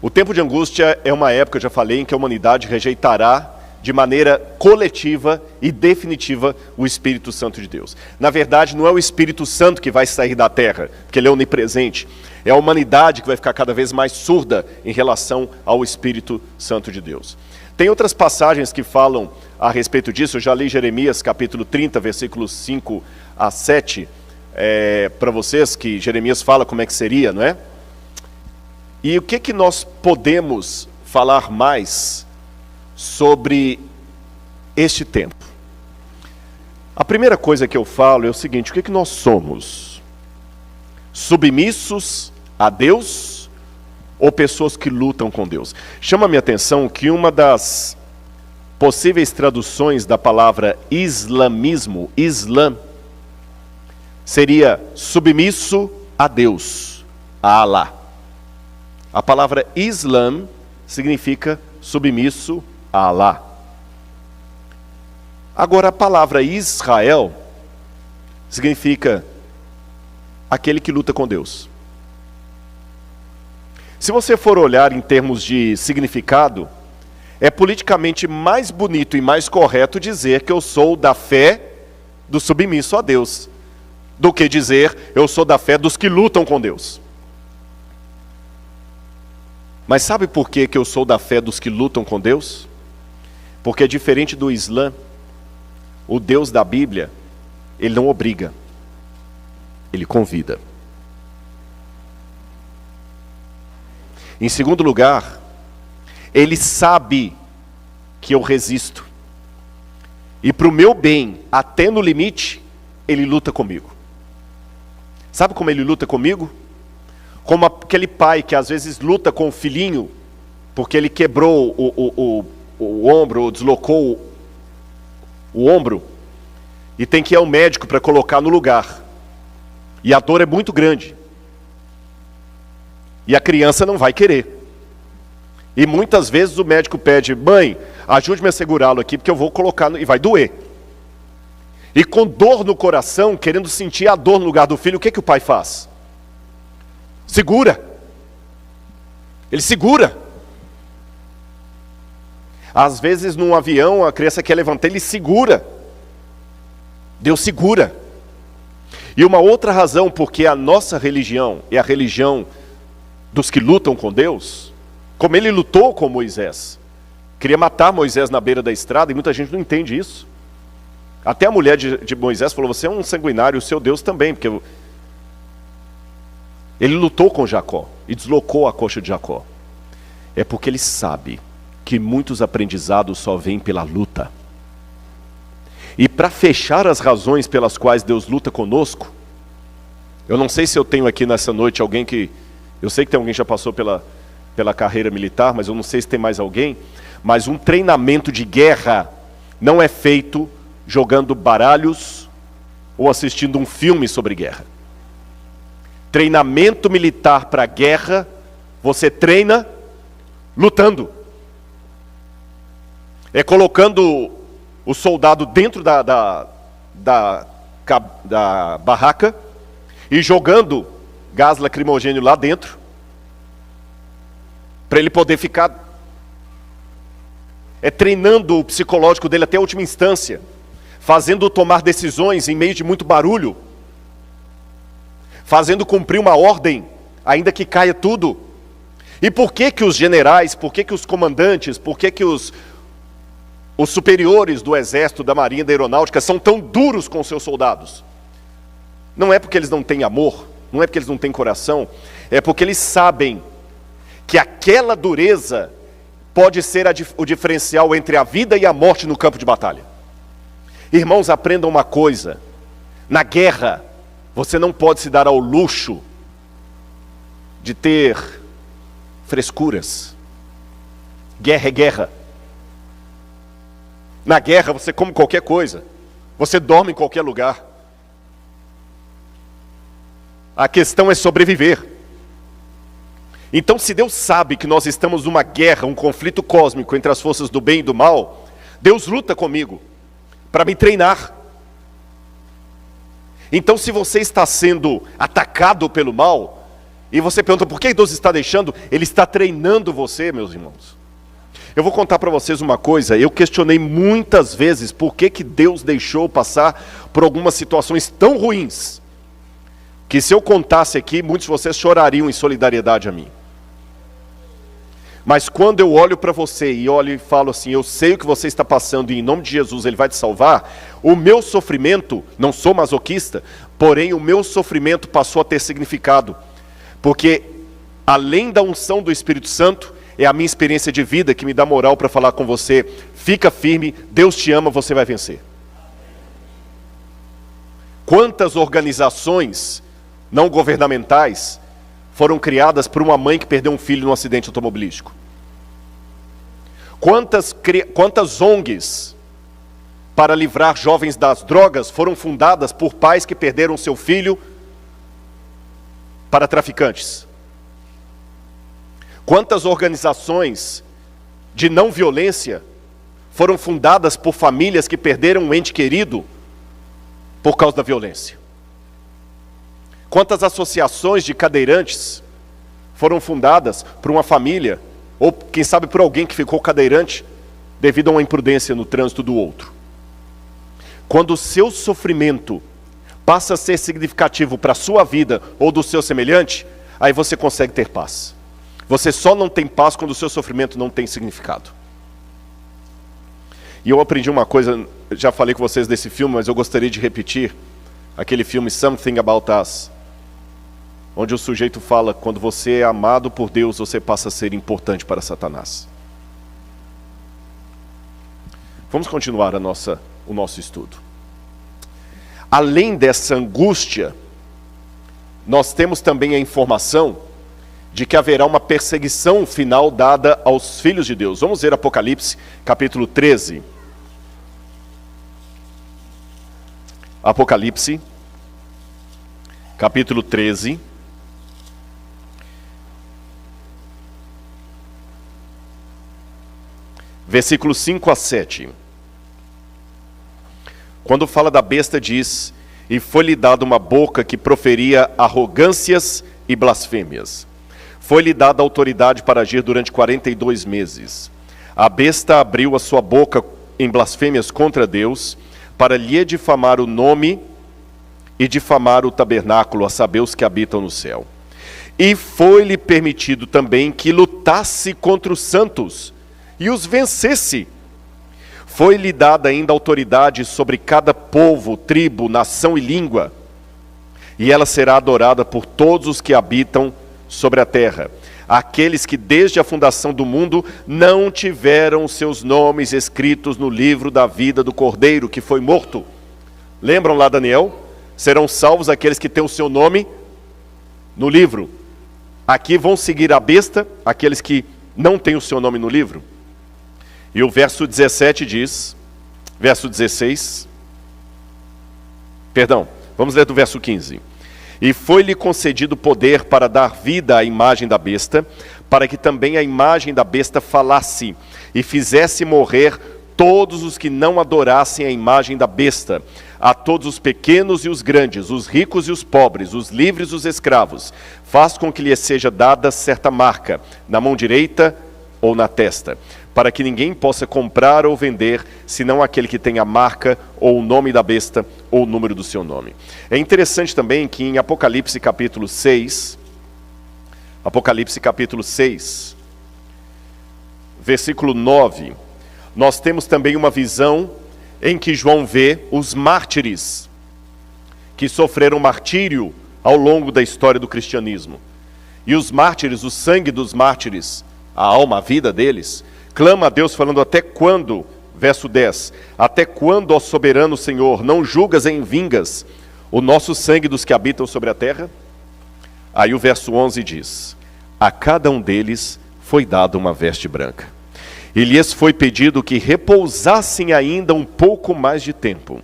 O tempo de angústia é uma época, eu já falei, em que a humanidade rejeitará de maneira coletiva e definitiva o Espírito Santo de Deus. Na verdade, não é o Espírito Santo que vai sair da terra, porque ele é onipresente. É a humanidade que vai ficar cada vez mais surda em relação ao Espírito Santo de Deus. Tem outras passagens que falam a respeito disso. Eu já li Jeremias capítulo 30, versículos 5 a 7, para vocês, que Jeremias fala como é que seria, não é? E o que nós podemos falar mais sobre este tempo? A primeira coisa que eu falo é o seguinte: o que nós somos? Submissos a Deus ou pessoas que lutam com Deus? Chama a minha atenção que uma das possíveis traduções da palavra islamismo, Islã, seria submisso a Deus, a Alá. A palavra Islã significa submisso a Alá. Agora, a palavra Israel significa aquele que luta com Deus. Se você for olhar em termos de significado, é politicamente mais bonito e mais correto dizer que eu sou da fé do submisso a Deus, do que dizer eu sou da fé dos que lutam com Deus. Mas sabe por que eu sou da fé dos que lutam com Deus? Porque diferente do Islã, o Deus da Bíblia, ele não obriga, ele convida. Em segundo lugar, ele sabe que eu resisto. E para o meu bem, até no limite, ele luta comigo. Sabe como ele luta comigo? Como aquele pai que às vezes luta com o filhinho, porque ele quebrou o ombro, ou deslocou o ombro, e tem que ir ao médico para colocar no lugar. E a dor é muito grande. E a criança não vai querer. E muitas vezes o médico pede: mãe, ajude-me a segurá-lo aqui, porque eu vou colocar, e vai doer. E com dor no coração, querendo sentir a dor no lugar do filho, o que o pai faz? Segura. Ele segura. Às vezes num avião a criança quer levantar, ele segura. Deus segura. E uma outra razão porque a nossa religião é a religião dos que lutam com Deus, como ele lutou com Moisés. Queria matar Moisés na beira da estrada, e muita gente não entende isso. Até a mulher de Moisés falou: você é um sanguinário, o seu Deus também, porque ele lutou com Jacó e deslocou a coxa de Jacó. É porque ele sabe que muitos aprendizados só vêm pela luta. E para fechar as razões pelas quais Deus luta conosco, eu não sei se eu tenho aqui nessa noite alguém que... Eu sei que tem alguém que já passou pela carreira militar, mas eu não sei se tem mais alguém. Mas um treinamento de guerra não é feito jogando baralhos ou assistindo um filme sobre guerra. Treinamento militar para guerra, você treina lutando. É colocando o soldado dentro da barraca e jogando gás lacrimogêneo lá dentro, para ele poder ficar. É treinando o psicológico dele até a última instância, fazendo-o tomar decisões em meio de muito barulho, fazendo cumprir uma ordem, ainda que caia tudo. E por que os generais, por que os comandantes, por que os superiores do exército, da marinha, da aeronáutica são tão duros com seus soldados? Não é porque eles não têm amor, não é porque eles não têm coração, é porque eles sabem que aquela dureza pode ser o diferencial entre a vida e a morte no campo de batalha. Irmãos, aprendam uma coisa: na guerra, você não pode se dar ao luxo de ter frescuras. Guerra é guerra. Na guerra você come qualquer coisa, você dorme em qualquer lugar. A questão é sobreviver. Então, se Deus sabe que nós estamos numa guerra, um conflito cósmico entre as forças do bem e do mal, Deus luta comigo para me treinar. Então, se você está sendo atacado pelo mal, E você pergunta, por que Deus está deixando? Ele está treinando você, meus irmãos. Eu vou contar para vocês uma coisa, eu questionei muitas vezes por que Deus deixou passar por algumas situações tão ruins, que se eu contasse aqui, muitos de vocês chorariam em solidariedade a mim. Mas quando eu olho para você e olho e falo assim, eu sei o que você está passando e em nome de Jesus Ele vai te salvar, o meu sofrimento, não sou masoquista, porém o meu sofrimento passou a ter significado. Porque além da unção do Espírito Santo, é a minha experiência de vida que me dá moral para falar com você, fica firme, Deus te ama, você vai vencer. Quantas organizações não governamentais foram criadas por uma mãe que perdeu um filho num acidente automobilístico? Quantas ONGs para livrar jovens das drogas foram fundadas por pais que perderam seu filho para traficantes? Quantas organizações de não violência foram fundadas por famílias que perderam um ente querido por causa da violência? Quantas associações de cadeirantes foram fundadas por uma família, ou quem sabe por alguém que ficou cadeirante devido a uma imprudência no trânsito do outro? Quando o seu sofrimento passa a ser significativo para a sua vida ou do seu semelhante, aí você consegue ter paz. Você só não tem paz quando o seu sofrimento não tem significado. E eu aprendi uma coisa, já falei com vocês desse filme, mas eu gostaria de repetir, aquele filme Something About Us, onde o sujeito fala, quando você é amado por Deus, você passa a ser importante para Satanás. Vamos continuar o nosso estudo. Além dessa angústia, nós temos também a informação de que haverá uma perseguição final dada aos filhos de Deus. Vamos ver Apocalipse, capítulo 13. Apocalipse, capítulo 13. Versículos 5 a 7. Quando fala da besta diz, e foi-lhe dada uma boca que proferia arrogâncias e blasfêmias. Foi-lhe dada autoridade para agir durante 42 meses. A besta abriu a sua boca em blasfêmias contra Deus, para lhe difamar o nome e difamar o tabernáculo, a saber, os que habitam no céu. E foi-lhe permitido também que lutasse contra os santos e os vencesse. Foi-lhe dada ainda autoridade sobre cada povo, tribo, nação e língua. E ela será adorada por todos os que habitam sobre a terra, aqueles que desde a fundação do mundo não tiveram seus nomes escritos no livro da vida do Cordeiro, que foi morto. Lembram lá Daniel? Serão salvos aqueles que têm o seu nome no livro. Aqui vão seguir a besta, aqueles que não têm o seu nome no livro. E o verso 17 diz, verso 16, perdão, vamos ler do verso 15. E foi-lhe concedido poder para dar vida à imagem da besta, para que também a imagem da besta falasse, e fizesse morrer todos os que não adorassem a imagem da besta, a todos os pequenos e os grandes, os ricos e os pobres, os livres e os escravos. Faz com que lhe seja dada certa marca, na mão direita ou na testa, para que ninguém possa comprar ou vender, senão aquele que tem a marca, ou o nome da besta, ou o número do seu nome. É interessante também que em Apocalipse capítulo 6, versículo 9, nós temos também uma visão em que João vê os mártires que sofreram martírio ao longo da história do cristianismo. E os mártires, o sangue dos mártires, a alma, a vida deles, clama a Deus falando, até quando, verso 10, até quando, ó soberano Senhor, não julgas em vingas o nosso sangue dos que habitam sobre a terra? Aí o verso 11 diz, a cada um deles foi dada uma veste branca, e lhes foi pedido que repousassem ainda um pouco mais de tempo,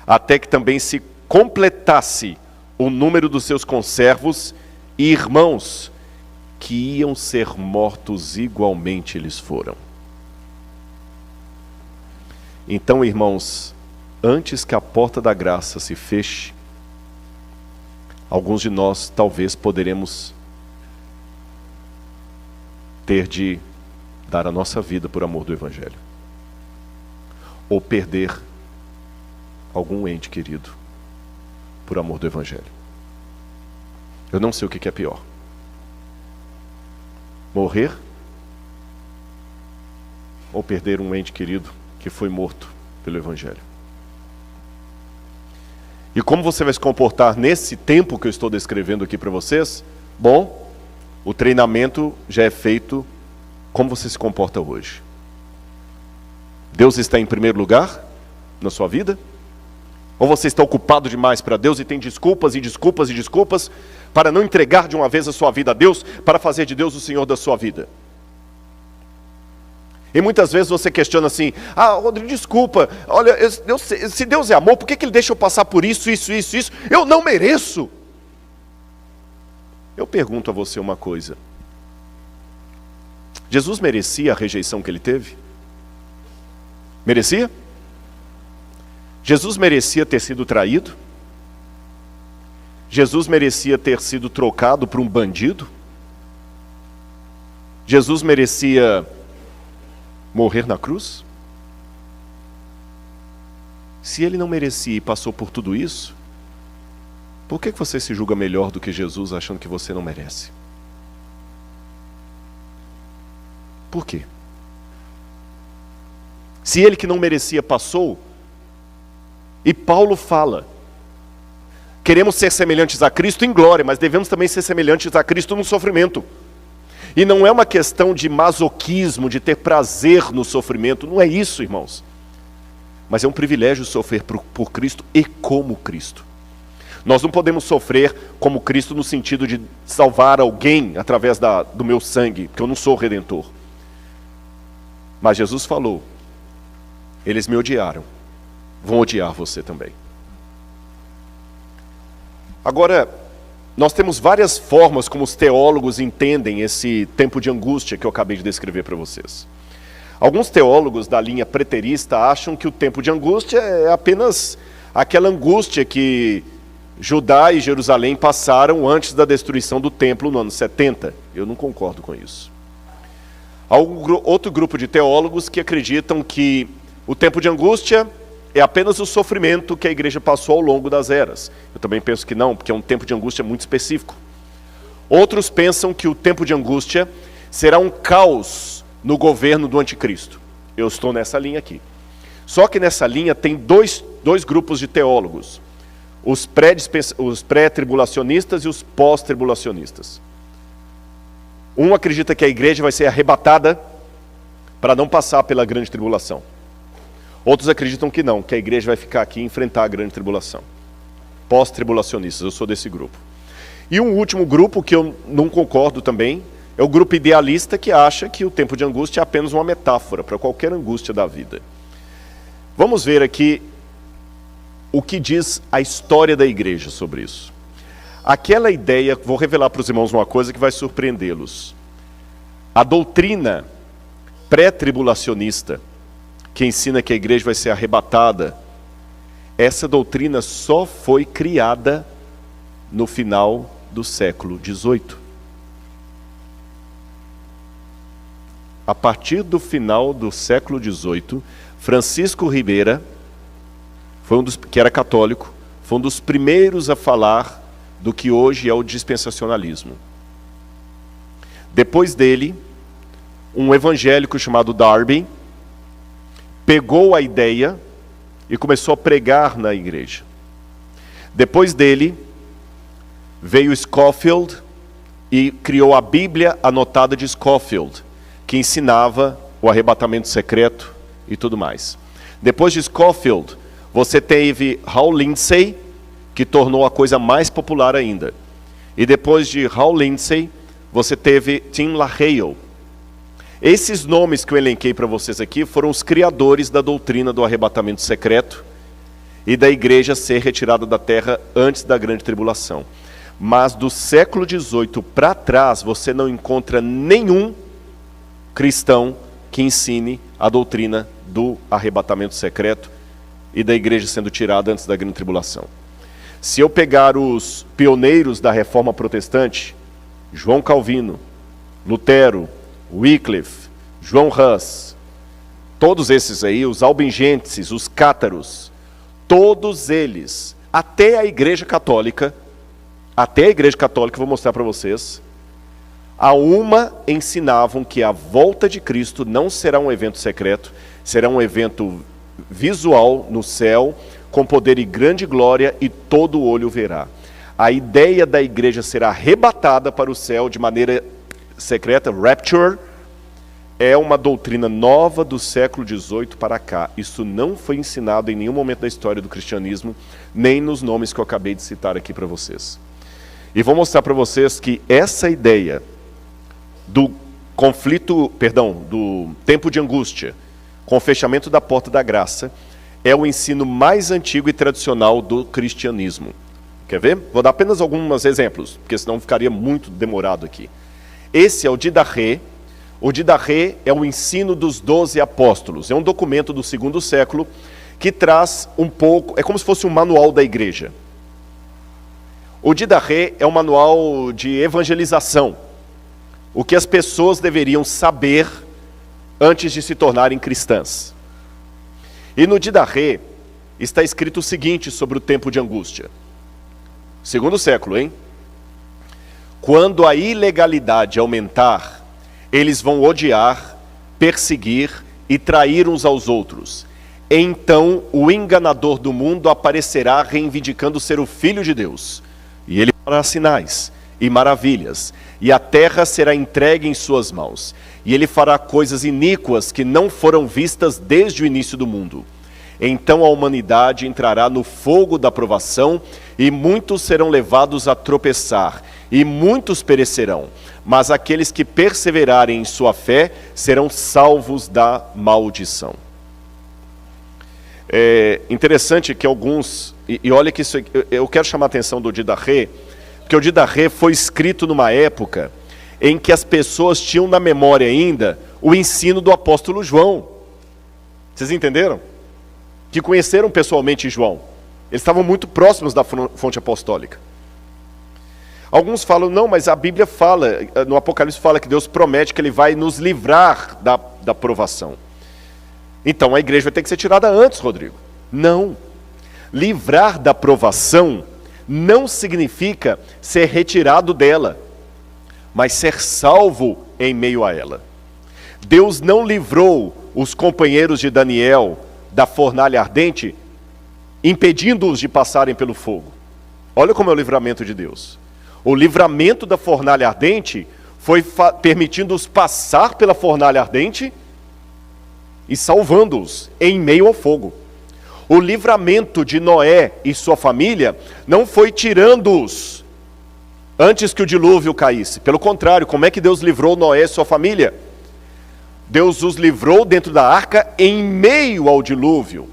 até que também se completasse o número dos seus conservos e irmãos, que iam ser mortos igualmente eles foram. Então, irmãos, antes que a porta da graça se feche, alguns de nós talvez poderemos ter de dar a nossa vida por amor do Evangelho, ou perder algum ente querido por amor do Evangelho. Eu não sei o que é pior: morrer ou perder um ente querido que foi morto pelo Evangelho. E como você vai se comportar nesse tempo que eu estou descrevendo aqui para vocês? Bom, o treinamento já é feito como você se comporta hoje. Deus está em primeiro lugar na sua vida? Ou você está ocupado demais para Deus e tem desculpas e desculpas e desculpas para não entregar de uma vez a sua vida a Deus, para fazer de Deus o Senhor da sua vida? E muitas vezes você questiona assim: Rodrigo, desculpa, olha, se Deus é amor, por que Ele deixa eu passar por isso? Eu não mereço. Eu pergunto a você uma coisa: Jesus merecia a rejeição que Ele teve? Merecia? Jesus merecia ter sido traído? Jesus merecia ter sido trocado por um bandido? Jesus merecia morrer na cruz? Se Ele não merecia e passou por tudo isso, por que você se julga melhor do que Jesus, achando que você não merece? Por quê? Se Ele que não merecia passou, e Paulo fala, queremos ser semelhantes a Cristo em glória, mas devemos também ser semelhantes a Cristo no sofrimento. E não é uma questão de masoquismo, de ter prazer no sofrimento, não é isso, irmãos. Mas é um privilégio sofrer por Cristo e como Cristo. Nós não podemos sofrer como Cristo no sentido de salvar alguém através do meu sangue, porque eu não sou redentor. Mas Jesus falou: eles me odiaram, vão odiar você também. Agora, nós temos várias formas como os teólogos entendem esse tempo de angústia que eu acabei de descrever para vocês. Alguns teólogos da linha preterista acham que o tempo de angústia é apenas aquela angústia que Judá e Jerusalém passaram antes da destruição do templo no ano 70. Eu não concordo com isso. Há outro grupo de teólogos que acreditam que o tempo de angústia é apenas o sofrimento que a igreja passou ao longo das eras. Eu também penso que não, porque é um tempo de angústia muito específico. Outros pensam que o tempo de angústia será um caos no governo do anticristo. Eu estou nessa linha aqui. Só que nessa linha tem dois grupos de teólogos: os pré-tribulacionistas e os pós-tribulacionistas. Um acredita que a igreja vai ser arrebatada para não passar pela grande tribulação. Outros acreditam que não, que a igreja vai ficar aqui e enfrentar a grande tribulação. Pós-tribulacionistas, eu sou desse grupo. E um último grupo que eu não concordo também é o grupo idealista, que acha que o tempo de angústia é apenas uma metáfora para qualquer angústia da vida. Vamos ver aqui o que diz a história da igreja sobre isso. Aquela ideia, vou revelar para os irmãos uma coisa que vai surpreendê-los. A doutrina pré-tribulacionista, que ensina que a igreja vai ser arrebatada, essa doutrina só foi criada no final do século XVIII. A partir do final do século XVIII, Francisco Ribeira, que era católico, foi um dos primeiros a falar do que hoje é o dispensacionalismo. Depois dele, um evangélico chamado Darby pegou a ideia e começou a pregar na igreja. Depois dele, veio Scofield e criou a Bíblia anotada de Scofield, que ensinava o arrebatamento secreto e tudo mais. Depois de Scofield, você teve Hal Lindsey, que tornou a coisa mais popular ainda. E depois de Hal Lindsey, você teve Tim LaHaye. Esses nomes que eu elenquei para vocês aqui foram os criadores da doutrina do arrebatamento secreto e da igreja ser retirada da terra antes da grande tribulação. Mas do século XVIII para trás, você não encontra nenhum cristão que ensine a doutrina do arrebatamento secreto e da igreja sendo tirada antes da grande tribulação. Se eu pegar os pioneiros da reforma protestante, João Calvino, Lutero, Wycliffe, João Hus, todos esses aí, os albigenses, os cátaros, todos eles, até a Igreja Católica, vou mostrar para vocês, a uma ensinavam que a volta de Cristo não será um evento secreto, será um evento visual no céu, com poder e grande glória, e todo olho verá. A ideia da igreja será arrebatada para o céu de maneira secreta, rapture, é uma doutrina nova do século XVIII para cá. Isso não foi ensinado em nenhum momento da história do cristianismo, nem nos nomes que eu acabei de citar aqui para vocês. E vou mostrar para vocês que essa ideia do do tempo de angústia, com o fechamento da porta da graça, é o ensino mais antigo e tradicional do cristianismo. Quer ver? Vou dar apenas alguns exemplos, porque senão ficaria muito demorado aqui. Esse é o Didache. O Didache é o ensino dos 12 apóstolos. É um documento do 2º século que traz um pouco, é como se fosse um manual da igreja. O Didache é um manual de evangelização. O que as pessoas deveriam saber antes de se tornarem cristãs. E no Didache está escrito o seguinte sobre o tempo de angústia. 2º século, hein? Quando a ilegalidade aumentar, eles vão odiar, perseguir e trair uns aos outros. Então o enganador do mundo aparecerá reivindicando ser o Filho de Deus. E ele fará sinais e maravilhas, e a terra será entregue em suas mãos. E ele fará coisas iníquas que não foram vistas desde o início do mundo. Então a humanidade entrará no fogo da provação, e muitos serão levados a tropeçar, e muitos perecerão. Mas aqueles que perseverarem em sua fé serão salvos da maldição. É interessante que alguns, e olha que isso, eu quero chamar a atenção do Didache, porque o Didache foi escrito numa época em que as pessoas tinham na memória ainda o ensino do apóstolo João. Vocês entenderam? Que conheceram pessoalmente João. Eles estavam muito próximos da fonte apostólica. Alguns falam, não, mas a Bíblia fala, no Apocalipse fala que Deus promete que Ele vai nos livrar da provação. Então a igreja vai ter que ser tirada antes, Rodrigo. Não. Livrar da provação não significa ser retirado dela, mas ser salvo em meio a ela. Deus não livrou os companheiros de Daniel da fornalha ardente, impedindo-os de passarem pelo fogo. Olha como é o livramento de Deus. O livramento da fornalha ardente foi permitindo-os passar pela fornalha ardente e salvando-os em meio ao fogo. O livramento de Noé e sua família não foi tirando-os antes que o dilúvio caísse. Pelo contrário, como é que Deus livrou Noé e sua família? Deus os livrou dentro da arca em meio ao dilúvio.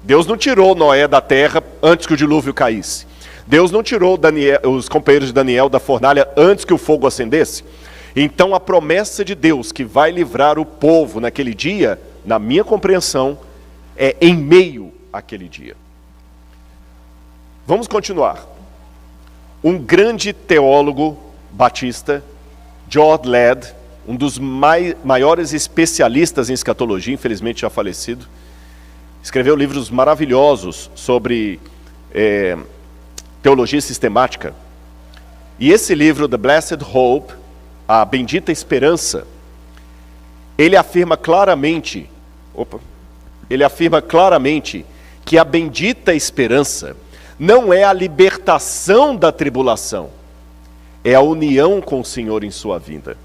Deus não tirou Noé da terra antes que o dilúvio caísse. Deus não tirou os companheiros de Daniel da fornalha antes que o fogo acendesse. Então a promessa de Deus que vai livrar o povo naquele dia, na minha compreensão, é em meio àquele dia. Vamos continuar. Um grande teólogo batista, George Ladd, um dos maiores especialistas em escatologia, infelizmente já falecido, escreveu livros maravilhosos sobre teologia sistemática. E esse livro, The Blessed Hope, a Bendita Esperança, ele afirma claramente que a bendita esperança não é a libertação da tribulação, é a união com o Senhor em sua vinda.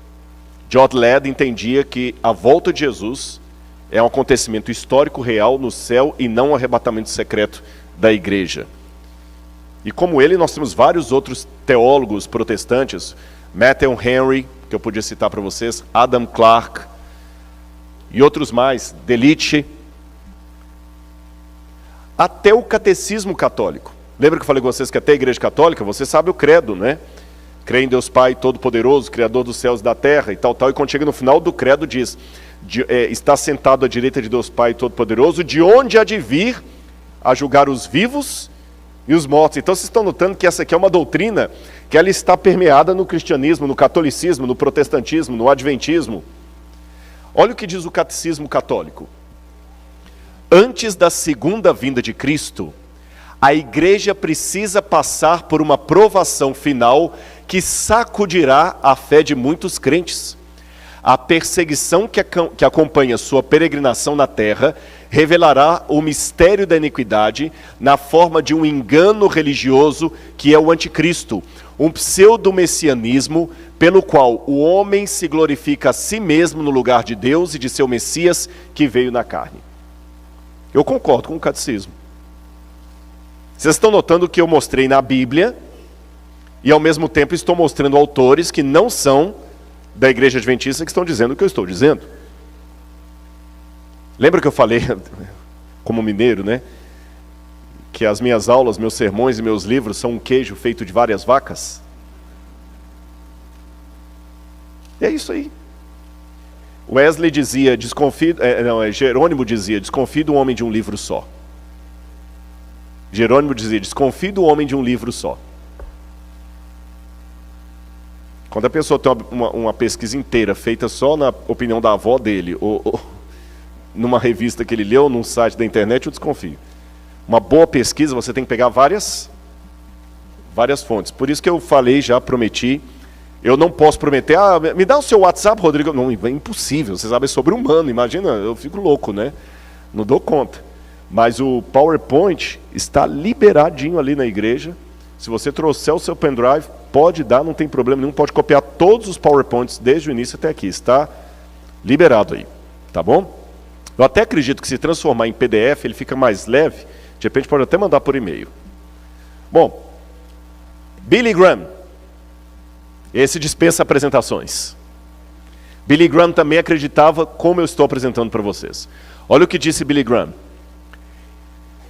George Ladd entendia que a volta de Jesus é um acontecimento histórico real no céu e não um arrebatamento secreto da igreja. E como ele, nós temos vários outros teólogos protestantes, Matthew Henry, que eu podia citar para vocês, Adam Clarke, e outros mais, Delitzsch, até o catecismo católico. Lembra que eu falei com vocês que até a igreja católica, você sabe o credo, né? Crê em Deus Pai Todo-Poderoso, Criador dos céus e da terra, e tal. E quando chega no final do credo diz, está sentado à direita de Deus Pai Todo-Poderoso, de onde há de vir a julgar os vivos e os mortos. Então vocês estão notando que essa aqui é uma doutrina que ela está permeada no cristianismo, no catolicismo, no protestantismo, no adventismo. Olha o que diz o catecismo católico. Antes da segunda vinda de Cristo, a igreja precisa passar por uma provação final que sacudirá a fé de muitos crentes. A perseguição que acompanha sua peregrinação na terra revelará o mistério da iniquidade na forma de um engano religioso que é o anticristo, um pseudo-messianismo pelo qual o homem se glorifica a si mesmo no lugar de Deus e de seu Messias que veio na carne. Eu concordo com o catecismo. Vocês estão notando que eu mostrei na Bíblia e ao mesmo tempo estou mostrando autores que não são da Igreja Adventista que estão dizendo o que eu estou dizendo. Lembra que eu falei, como mineiro, né? Que as minhas aulas, meus sermões e meus livros são um queijo feito de várias vacas? E é isso aí. Wesley dizia, Jerônimo dizia, desconfie do homem de um livro só. Jerônimo dizia, desconfie do homem de um livro só. Quando a pessoa tem uma pesquisa inteira feita só na opinião da avó dele, ou numa revista que ele leu, num site da internet, eu desconfio. Uma boa pesquisa, você tem que pegar várias fontes. Por isso que eu falei, já prometi, eu não posso prometer, me dá o seu WhatsApp, Rodrigo. Não, é impossível, você sabe, é sobre-humano, imagina, eu fico louco, né? Não dou conta. Mas o PowerPoint está liberadinho ali na igreja. Se você trouxer o seu pendrive, pode dar, não tem problema nenhum, pode copiar todos os PowerPoints desde o início até aqui, está liberado aí, tá bom? Eu até acredito que se transformar em PDF, ele fica mais leve, de repente pode até mandar por e-mail. Bom, Billy Graham, esse dispensa apresentações. Billy Graham também acreditava como eu estou apresentando para vocês. Olha o que disse Billy Graham.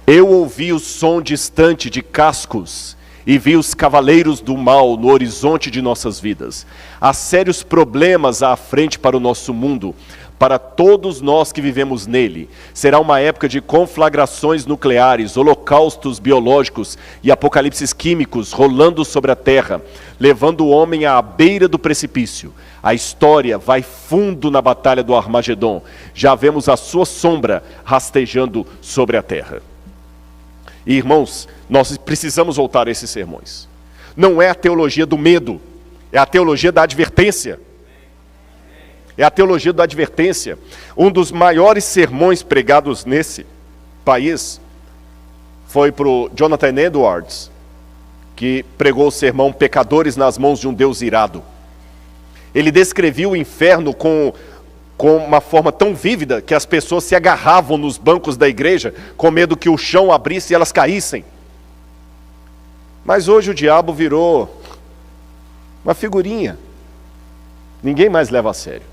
Eu ouvi o som distante de cascos e vi os cavaleiros do mal no horizonte de nossas vidas. Há sérios problemas à frente para o nosso mundo, para todos nós que vivemos nele. Será uma época de conflagrações nucleares, holocaustos biológicos e apocalipses químicos rolando sobre a terra, levando o homem à beira do precipício. A história vai fundo na batalha do Armagedon. Já vemos a sua sombra rastejando sobre a terra. E, irmãos, nós precisamos voltar a esses sermões. Não é a teologia do medo, é a teologia da advertência. É a teologia da advertência. Um dos maiores sermões pregados nesse país foi para o Jonathan Edwards, que pregou o sermão Pecadores nas mãos de um Deus irado. Ele descrevia o inferno com uma forma tão vívida que as pessoas se agarravam nos bancos da igreja com medo que o chão abrisse e elas caíssem. Mas hoje o diabo virou uma figurinha. Ninguém mais leva a sério.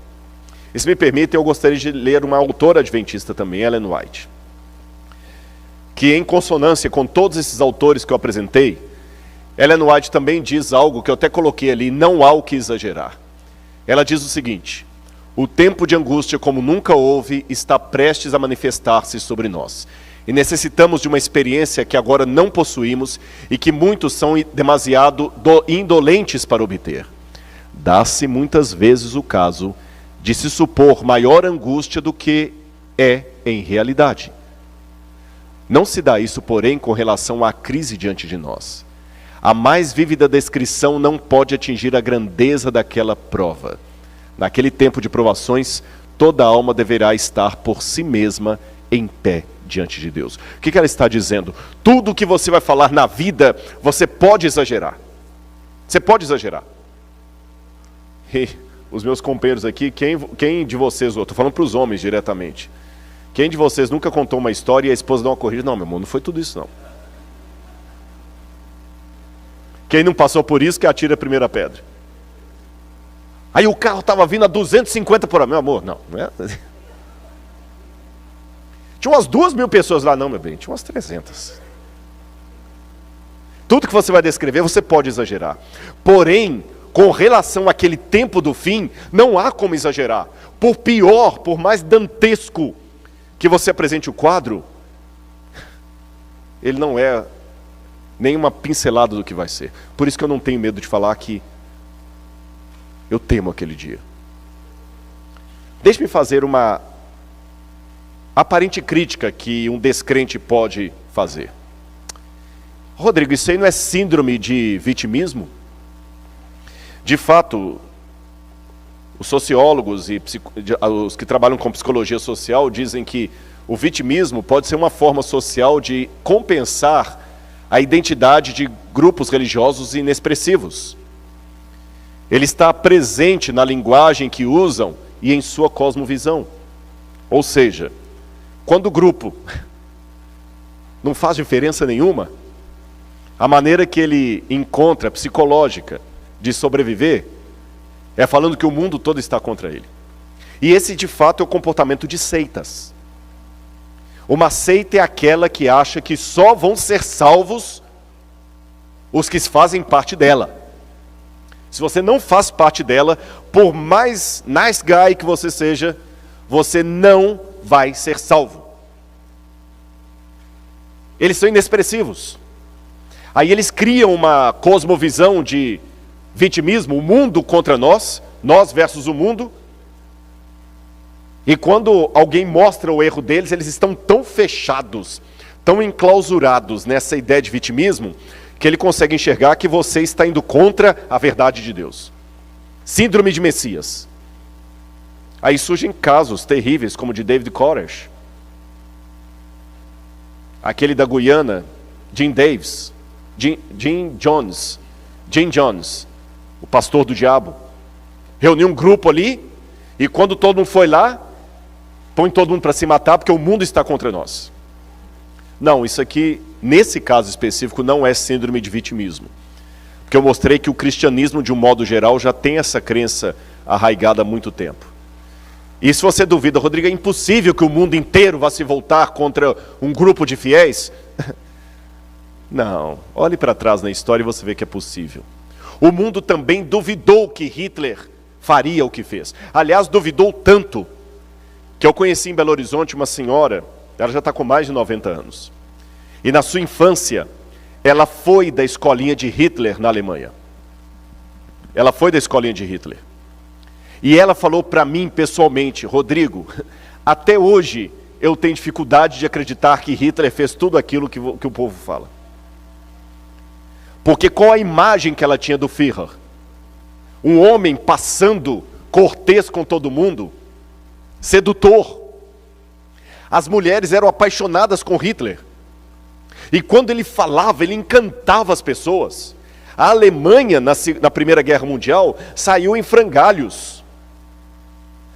E se me permite, eu gostaria de ler uma autora adventista também, Ellen White, que em consonância com todos esses autores que eu apresentei, Ellen White também diz algo que eu até coloquei ali, não há o que exagerar. Ela diz o seguinte: o tempo de angústia como nunca houve está prestes a manifestar-se sobre nós. E necessitamos de uma experiência que agora não possuímos e que muitos são demasiado indolentes para obter. Dá-se muitas vezes o caso de se supor maior angústia do que é em realidade. Não se dá isso, porém, com relação à crise diante de nós. A mais vívida descrição não pode atingir a grandeza daquela prova. Naquele tempo de provações, toda alma deverá estar por si mesma em pé diante de Deus. O que ela está dizendo? Tudo que você vai falar na vida, você pode exagerar. Você pode exagerar. E os meus companheiros aqui, quem de vocês, estou falando para os homens diretamente, quem de vocês nunca contou uma história e a esposa dá uma corrida? Não, meu irmão, não foi tudo isso não. Quem não passou por isso que atira a primeira pedra. Aí o carro estava vindo a 250 por hora. Meu amor, não é? Tinha umas 2.000 pessoas lá. Não, meu bem, tinha umas 300. Tudo que você vai descrever, você pode exagerar. Porém, com relação àquele tempo do fim, não há como exagerar. Por pior, por mais dantesco que você apresente o quadro, ele não é nem uma pincelada do que vai ser. Por isso que eu não tenho medo de falar que eu temo aquele dia. Deixe-me fazer uma aparente crítica que um descrente pode fazer. Rodrigo, isso aí não é síndrome de vitimismo? De fato, os sociólogos e os que trabalham com psicologia social dizem que o vitimismo pode ser uma forma social de compensar a identidade de grupos religiosos inexpressivos. Ele está presente na linguagem que usam e em sua cosmovisão. Ou seja, quando o grupo não faz diferença nenhuma, a maneira que ele encontra psicológica de sobreviver é falando que o mundo todo está contra ele. E esse, de fato, é o comportamento de seitas. Uma seita é aquela que acha que só vão ser salvos os que fazem parte dela. Se você não faz parte dela, por mais nice guy que você seja, você não vai ser salvo. Eles são inexpressivos. Aí eles criam uma cosmovisão de vitimismo, o mundo contra nós versus o mundo. E quando alguém mostra o erro deles, eles estão tão fechados, tão enclausurados nessa ideia de vitimismo, que ele consegue enxergar que você está indo contra a verdade de Deus. Síndrome de Messias. Aí surgem casos terríveis, como o de David Koresh, aquele da Guiana, Jim Jones, o pastor do diabo, reuniu um grupo ali, e quando todo mundo foi lá, põe todo mundo para se matar, porque o mundo está contra nós. Não, isso aqui, nesse caso específico, não é síndrome de vitimismo. Porque eu mostrei que o cristianismo, de um modo geral, já tem essa crença arraigada há muito tempo. E se você duvida, Rodrigo, é impossível que o mundo inteiro vá se voltar contra um grupo de fiéis? Não, olhe para trás na história e você vê que é possível. O mundo também duvidou que Hitler faria o que fez. Aliás, duvidou tanto que eu conheci em Belo Horizonte uma senhora, ela já está com mais de 90 anos. E na sua infância, ela foi da escolinha de Hitler na Alemanha. Ela foi da escolinha de Hitler. E ela falou para mim pessoalmente, Rodrigo, até hoje eu tenho dificuldade de acreditar que Hitler fez tudo aquilo que o povo fala. Porque qual a imagem que ela tinha do Führer? Um homem passando cortês com todo mundo, sedutor. As mulheres eram apaixonadas com Hitler. E quando ele falava, ele encantava as pessoas. A Alemanha, na Primeira Guerra Mundial, saiu em frangalhos.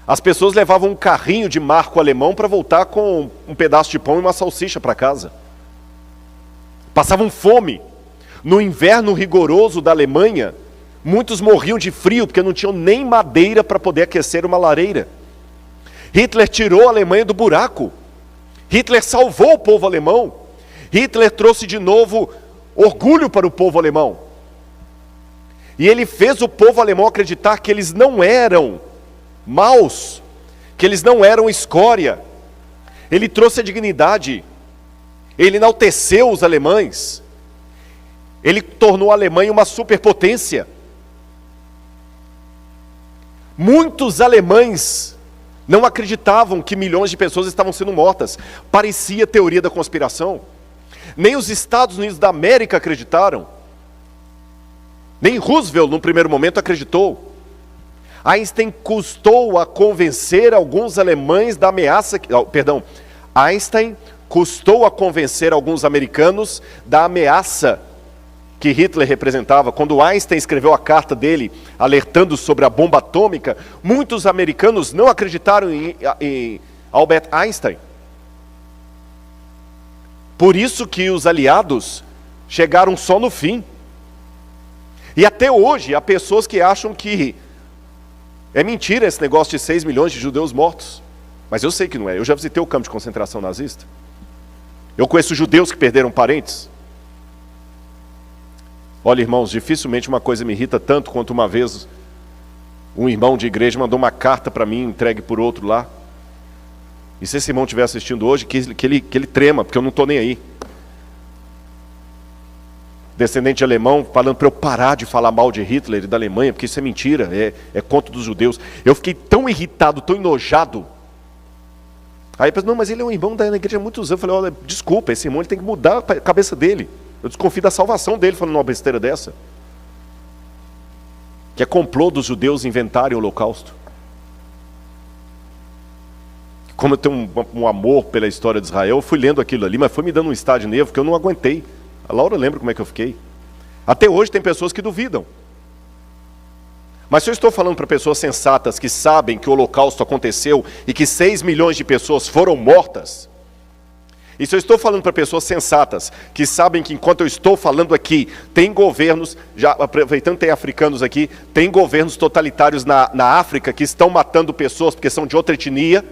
As pessoas levavam um carrinho de marco alemão para voltar com um pedaço de pão e uma salsicha para casa. Passavam fome. No inverno rigoroso da Alemanha, muitos morriam de frio porque não tinham nem madeira para poder aquecer uma lareira. Hitler tirou a Alemanha do buraco. Hitler salvou o povo alemão. Hitler trouxe de novo orgulho para o povo alemão. E ele fez o povo alemão acreditar que eles não eram maus, que eles não eram escória. Ele trouxe a dignidade. Ele enalteceu os alemães. Ele tornou a Alemanha uma superpotência. Muitos alemães não acreditavam que milhões de pessoas estavam sendo mortas. Parecia teoria da conspiração. Nem os Estados Unidos da América acreditaram. Nem Roosevelt, no primeiro momento, acreditou. Einstein custou a convencer alguns alemães da ameaça... Einstein custou a convencer alguns americanos da ameaça que Hitler representava. Quando Einstein escreveu a carta dele alertando sobre a bomba atômica, muitos americanos não acreditaram em Albert Einstein. Por isso que os aliados chegaram só no fim. E até hoje há pessoas que acham que é mentira esse negócio de 6 milhões de judeus mortos. Mas eu sei que não é. Eu já visitei o campo de concentração nazista. Eu conheço judeus que perderam parentes. Olha, irmãos, dificilmente uma coisa me irrita tanto quanto uma vez um irmão de igreja mandou uma carta para mim, entregue por outro lá. E se esse irmão estiver assistindo hoje, que ele trema, porque eu não estou nem aí. descendente de alemão, falando para eu parar de falar mal de Hitler e da Alemanha, porque isso é mentira, é contra dos judeus. Eu fiquei tão irritado, tão enojado. Aí eu pensei, não, mas ele é um irmão da igreja há muitos anos. Eu falei, olha, desculpa, esse irmão ele tem que mudar a cabeça dele. Eu desconfio da salvação dele falando uma besteira dessa. Que é complô dos judeus inventarem o holocausto. Como eu tenho um amor pela história de Israel, eu fui lendo aquilo ali, mas foi me dando um estado de nervo que eu não aguentei. A Laura lembra como é que eu fiquei. Até hoje tem pessoas que duvidam. Mas se eu estou falando para pessoas sensatas que sabem que o holocausto aconteceu e que 6 milhões de pessoas foram mortas, e se eu estou falando para pessoas sensatas que sabem que enquanto eu estou falando aqui, tem governos, já aproveitando que tem africanos aqui, tem governos totalitários na África que estão matando pessoas porque são de outra etnia.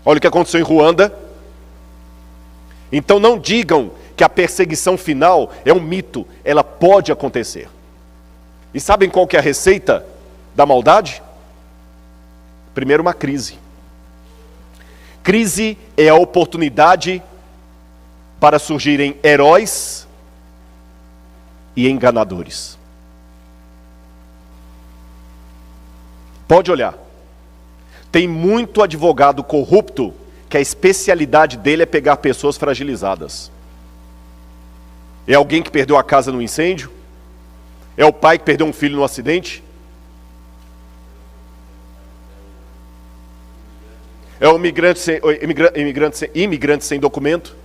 Olha o que aconteceu em Ruanda. Então não digam que a perseguição final é um mito, ela pode acontecer. E sabem qual que é a receita da maldade? Primeiro, uma crise. Crise é a oportunidade para surgirem heróis e enganadores. Pode olhar. Tem muito advogado corrupto que a especialidade dele é pegar pessoas fragilizadas. É alguém que perdeu a casa no incêndio? É o pai que perdeu um filho no acidente? É o imigrante sem documento,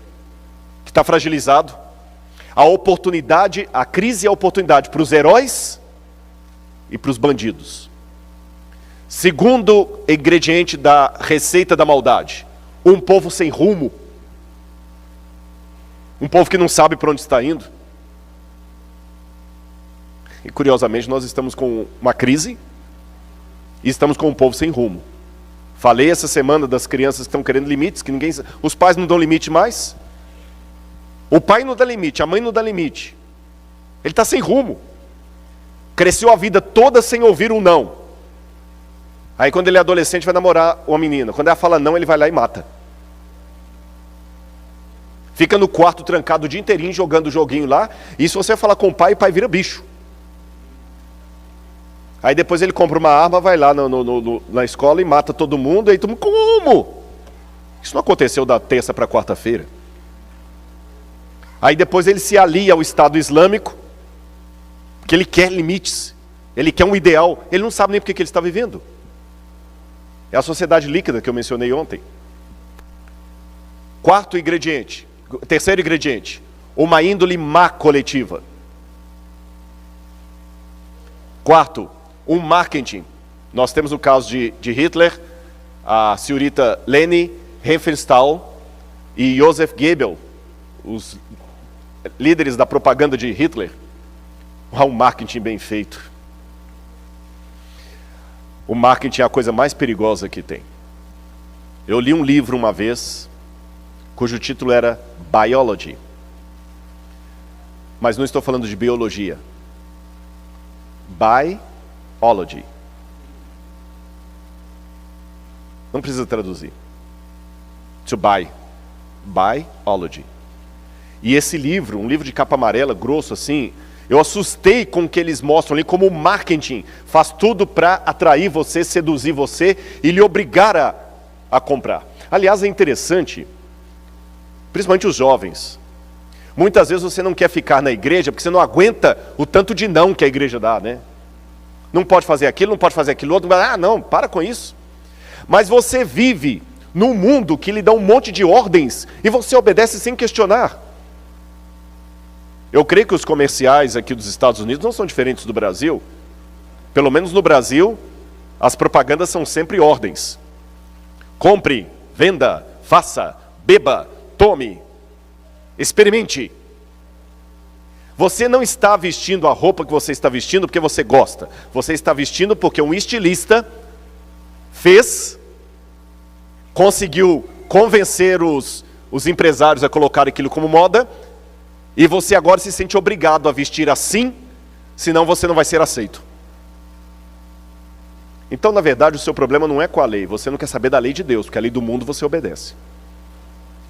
que está fragilizado? A oportunidade, a crise é a oportunidade para os heróis e para os bandidos. Segundo ingrediente da receita da maldade, um povo sem rumo. Um povo que não sabe para onde está indo. E curiosamente nós estamos com uma crise e estamos com um povo sem rumo. Falei essa semana das crianças que estão querendo limites, que ninguém, os pais não dão limite mais. O pai não dá limite, a mãe não dá limite. Ele está sem rumo. Cresceu a vida toda sem ouvir um não. Aí quando ele é adolescente vai namorar uma menina. Quando ela fala não, ele vai lá e mata. Fica no quarto trancado o dia inteirinho jogando o joguinho lá. E se você falar com o pai vira bicho. Aí depois ele compra uma arma, vai lá na escola e mata todo mundo. Aí todo mundo, como? Isso não aconteceu da terça para quarta-feira. Aí depois ele se alia ao Estado Islâmico, porque ele quer limites, ele quer um ideal, ele não sabe nem porque que ele está vivendo. É a sociedade líquida que eu mencionei ontem. Terceiro ingrediente, uma índole má coletiva. Quarto, um marketing. Nós temos o caso de Hitler, a senhorita Leni Riefenstahl e Joseph Goebbels, os líderes da propaganda de Hitler. Há um marketing bem feito. O marketing é a coisa mais perigosa que tem. Eu li um livro uma vez, cujo título era Biology. Mas não estou falando de biologia. Biology. Não precisa traduzir. To buy. Biology. E esse livro, um livro de capa amarela, grosso assim, eu assustei com o que eles mostram ali, como o marketing faz tudo para atrair você, seduzir você e lhe obrigar a comprar. Aliás, é interessante, principalmente os jovens. Muitas vezes você não quer ficar na igreja porque você não aguenta o tanto de não que a igreja dá, né? Não pode fazer aquilo, não pode fazer aquilo outro. Ah, não, para com isso. Mas você vive num mundo que lhe dá um monte de ordens e você obedece sem questionar. Eu creio que os comerciais aqui dos Estados Unidos não são diferentes do Brasil. Pelo menos no Brasil, as propagandas são sempre ordens. Compre, venda, faça, beba, tome, experimente. Você não está vestindo a roupa que você está vestindo porque você gosta. Você está vestindo porque um estilista conseguiu convencer os empresários a colocar aquilo como moda, e você agora se sente obrigado a vestir assim, senão você não vai ser aceito. Então, na verdade, o seu problema não é com a lei. Você não quer saber da lei de Deus, porque a lei do mundo você obedece.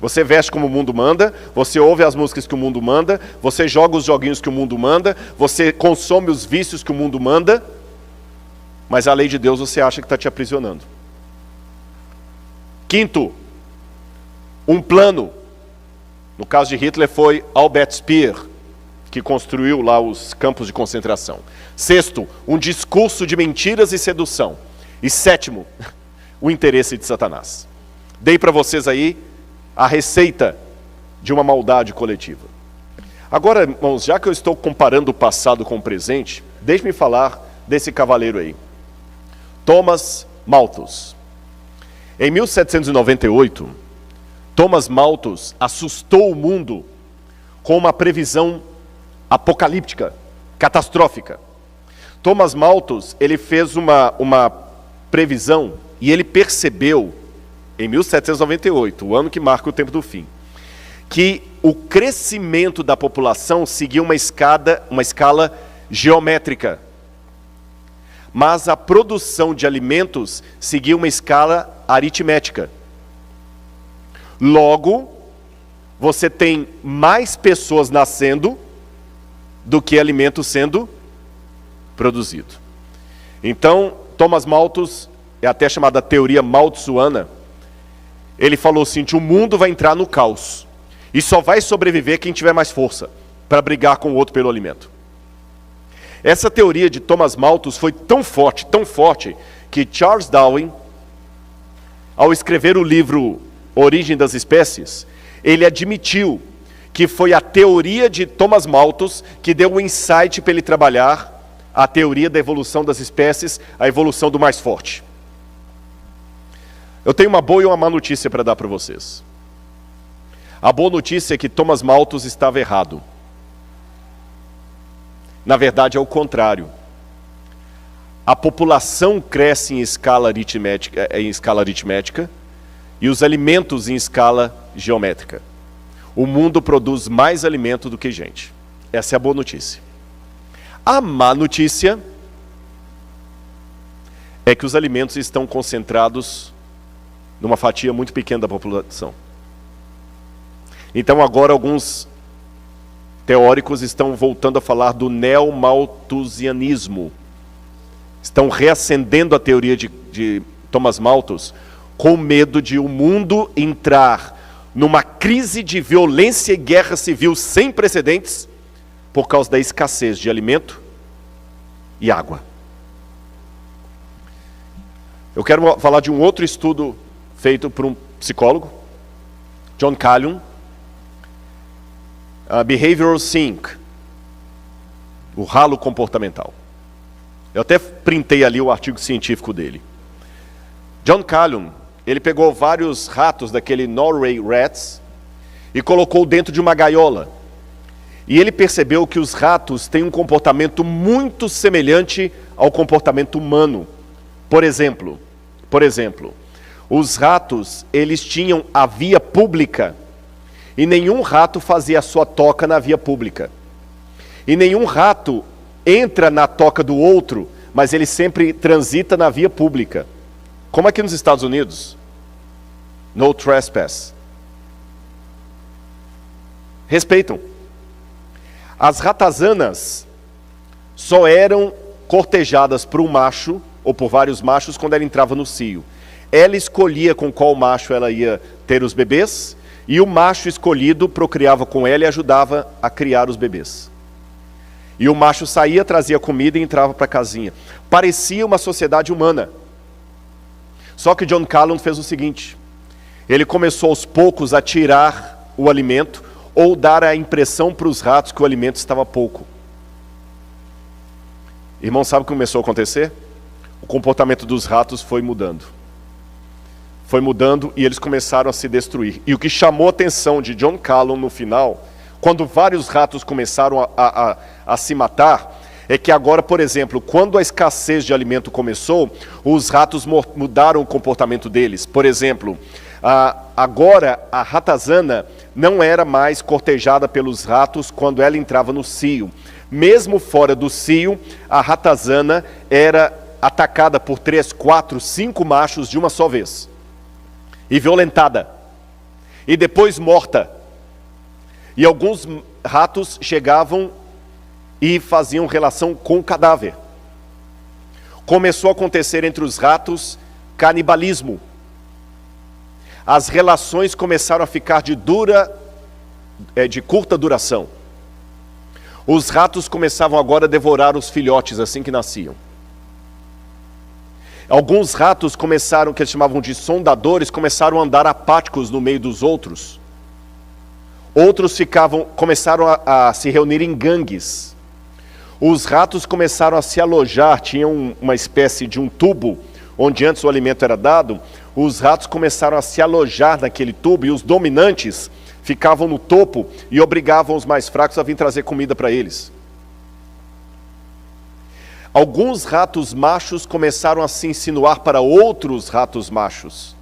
Você veste como o mundo manda, você ouve as músicas que o mundo manda, você joga os joguinhos que o mundo manda, você consome os vícios que o mundo manda, mas a lei de Deus você acha que está te aprisionando. Quinto, um plano. No caso de Hitler foi Albert Speer, que construiu lá os campos de concentração. Sexto, um discurso de mentiras e sedução. E sétimo, o interesse de Satanás. Dei para vocês aí a receita de uma maldade coletiva. Agora, irmãos, já que eu estou comparando o passado com o presente, deixe-me falar desse cavaleiro aí, Thomas Malthus. Em 1798, Thomas Malthus assustou o mundo com uma previsão apocalíptica, catastrófica. Thomas Malthus, ele fez uma previsão e ele percebeu, em 1798, o ano que marca o tempo do fim, que o crescimento da população seguia uma escala geométrica, mas a produção de alimentos seguia uma escala aritmética. Logo, você tem mais pessoas nascendo do que alimento sendo produzido. Então, Thomas Malthus, é até chamada teoria malthusiana, ele falou assim, que o mundo vai entrar no caos, e só vai sobreviver quem tiver mais força, para brigar com o outro pelo alimento. Essa teoria de Thomas Malthus foi tão forte, que Charles Darwin, ao escrever o livro Origem das Espécies, ele admitiu que foi a teoria de Thomas Malthus que deu o insight para ele trabalhar a teoria da evolução das espécies, a evolução do mais forte. Eu tenho uma boa e uma má notícia para dar para vocês. A boa notícia é que Thomas Malthus estava errado. Na verdade, é o contrário. A população cresce em escala aritmética e os alimentos em escala geométrica. O mundo produz mais alimento do que gente. Essa é a boa notícia. A má notícia é que os alimentos estão concentrados numa fatia muito pequena da população. Então agora alguns teóricos estão voltando a falar do neomalthusianismo. Estão reacendendo a teoria de Thomas Malthus com medo de o mundo entrar numa crise de violência e guerra civil sem precedentes por causa da escassez de alimento e água. Eu quero falar de um outro estudo feito por um psicólogo, John Calhoun, Behavioral Sync, o ralo comportamental. Eu até printei ali o artigo científico dele. John Calhoun, ele pegou vários ratos daquele Norway Rats e colocou dentro de uma gaiola. E ele percebeu que os ratos têm um comportamento muito semelhante ao comportamento humano. Por exemplo, os ratos, eles tinham a via pública e nenhum rato fazia a sua toca na via pública. E nenhum rato entra na toca do outro, mas ele sempre transita na via pública. Como aqui nos Estados Unidos, no trespass. Respeitam. As ratazanas só eram cortejadas por um macho, ou por vários machos, quando ela entrava no cio. Ela escolhia com qual macho ela ia ter os bebês, e o macho escolhido procriava com ela e ajudava a criar os bebês. E o macho saía, trazia comida e entrava para a casinha. Parecia uma sociedade humana. Só que John Calhoun fez o seguinte, ele começou aos poucos a tirar o alimento, ou dar a impressão para os ratos que o alimento estava pouco. Irmão, sabe o que começou a acontecer? O comportamento dos ratos foi mudando. Foi mudando e eles começaram a se destruir. E o que chamou a atenção de John Calhoun no final, quando vários ratos começaram a se matar, é que agora, por exemplo, quando a escassez de alimento começou, os ratos mudaram o comportamento deles. Por exemplo, agora a ratazana não era mais cortejada pelos ratos quando ela entrava no cio. Mesmo fora do cio, a ratazana era atacada por 3, 4, 5 machos de uma só vez. E violentada. e depois morta. E alguns ratos chegavam e faziam relação com o cadáver. Começou a acontecer entre os ratos canibalismo. As relações começaram a ficar de curta duração. Os ratos começavam agora a devorar os filhotes assim que nasciam. Alguns ratos começaram, que eles chamavam de sondadores, começaram a andar apáticos no meio dos outros. Outros começaram a se reunir em gangues. Os ratos começaram a se alojar, tinham uma espécie de um tubo, onde antes o alimento era dado. Os ratos começaram a se alojar naquele tubo e os dominantes ficavam no topo e obrigavam os mais fracos a vir trazer comida para eles. Alguns ratos machos começaram a se insinuar para outros ratos machos.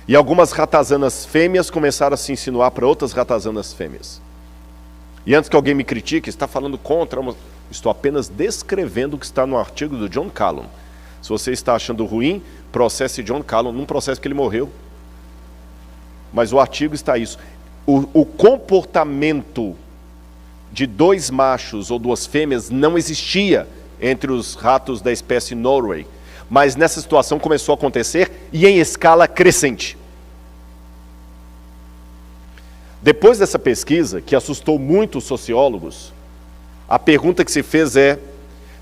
E algumas ratazanas fêmeas começaram a se insinuar para outras ratazanas fêmeas. E antes que alguém me critique, está falando contra, estou apenas descrevendo o que está no artigo do John Calhoun. Se você está achando ruim, processe John Calhoun, num processo que ele morreu. Mas o artigo está isso. O comportamento de dois machos ou duas fêmeas não existia entre os ratos da espécie Norway. Mas nessa situação começou a acontecer e em escala crescente. Depois dessa pesquisa, que assustou muito os sociólogos, a pergunta que se fez é: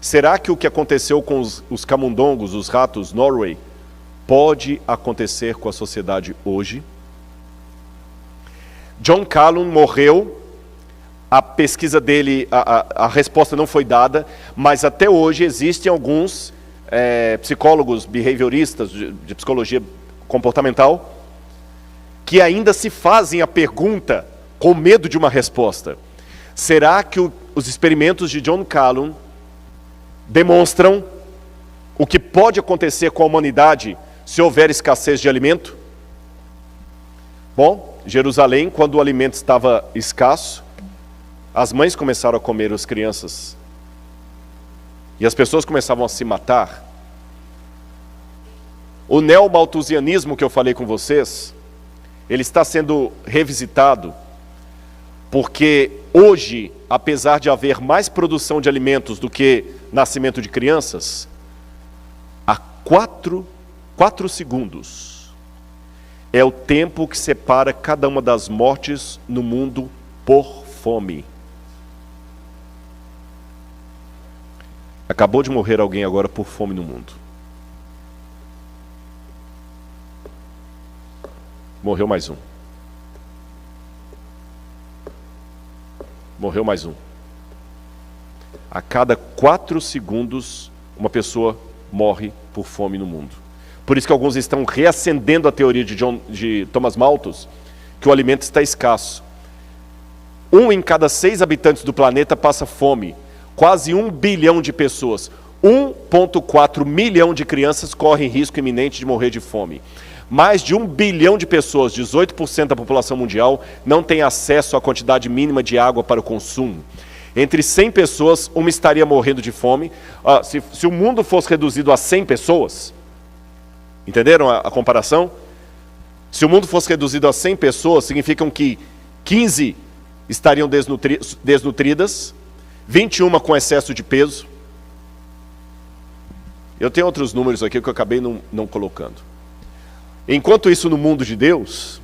será que o que aconteceu com os camundongos, os ratos Norway, pode acontecer com a sociedade hoje? John Calhoun morreu, a pesquisa dele, a resposta não foi dada, mas até hoje existem alguns psicólogos behavioristas de psicologia comportamental que ainda se fazem a pergunta com medo de uma resposta. Será que os experimentos de John Calhoun demonstram o que pode acontecer com a humanidade se houver escassez de alimento? Bom, Jerusalém, quando o alimento estava escasso, as mães começaram a comer as crianças. E as pessoas começavam a se matar. O neomalthusianismo que eu falei com vocês, ele está sendo revisitado, porque hoje, apesar de haver mais produção de alimentos do que nascimento de crianças, há 4 segundos é o tempo que separa cada uma das mortes no mundo por fome. Acabou de morrer alguém agora por fome no mundo. Morreu mais um. Morreu mais um. A cada 4 segundos, uma pessoa morre por fome no mundo. Por isso que alguns estão reacendendo a teoria de Thomas Malthus, que o alimento está escasso. 1 em cada 6 habitantes do planeta passa fome. Quase 1 bilhão de pessoas. 1,4 milhão de crianças correm risco iminente de morrer de fome. Mais de 1 bilhão de pessoas, 18% da população mundial, não tem acesso à quantidade mínima de água para o consumo. Entre 100 pessoas, uma estaria morrendo de fome. Se o mundo fosse reduzido a 100 pessoas, entenderam a comparação? Se o mundo fosse reduzido a 100 pessoas, significam que 15 estariam desnutridas, 21 com excesso de peso. Eu tenho outros números aqui que eu acabei não colocando. Enquanto isso, no mundo de Deus,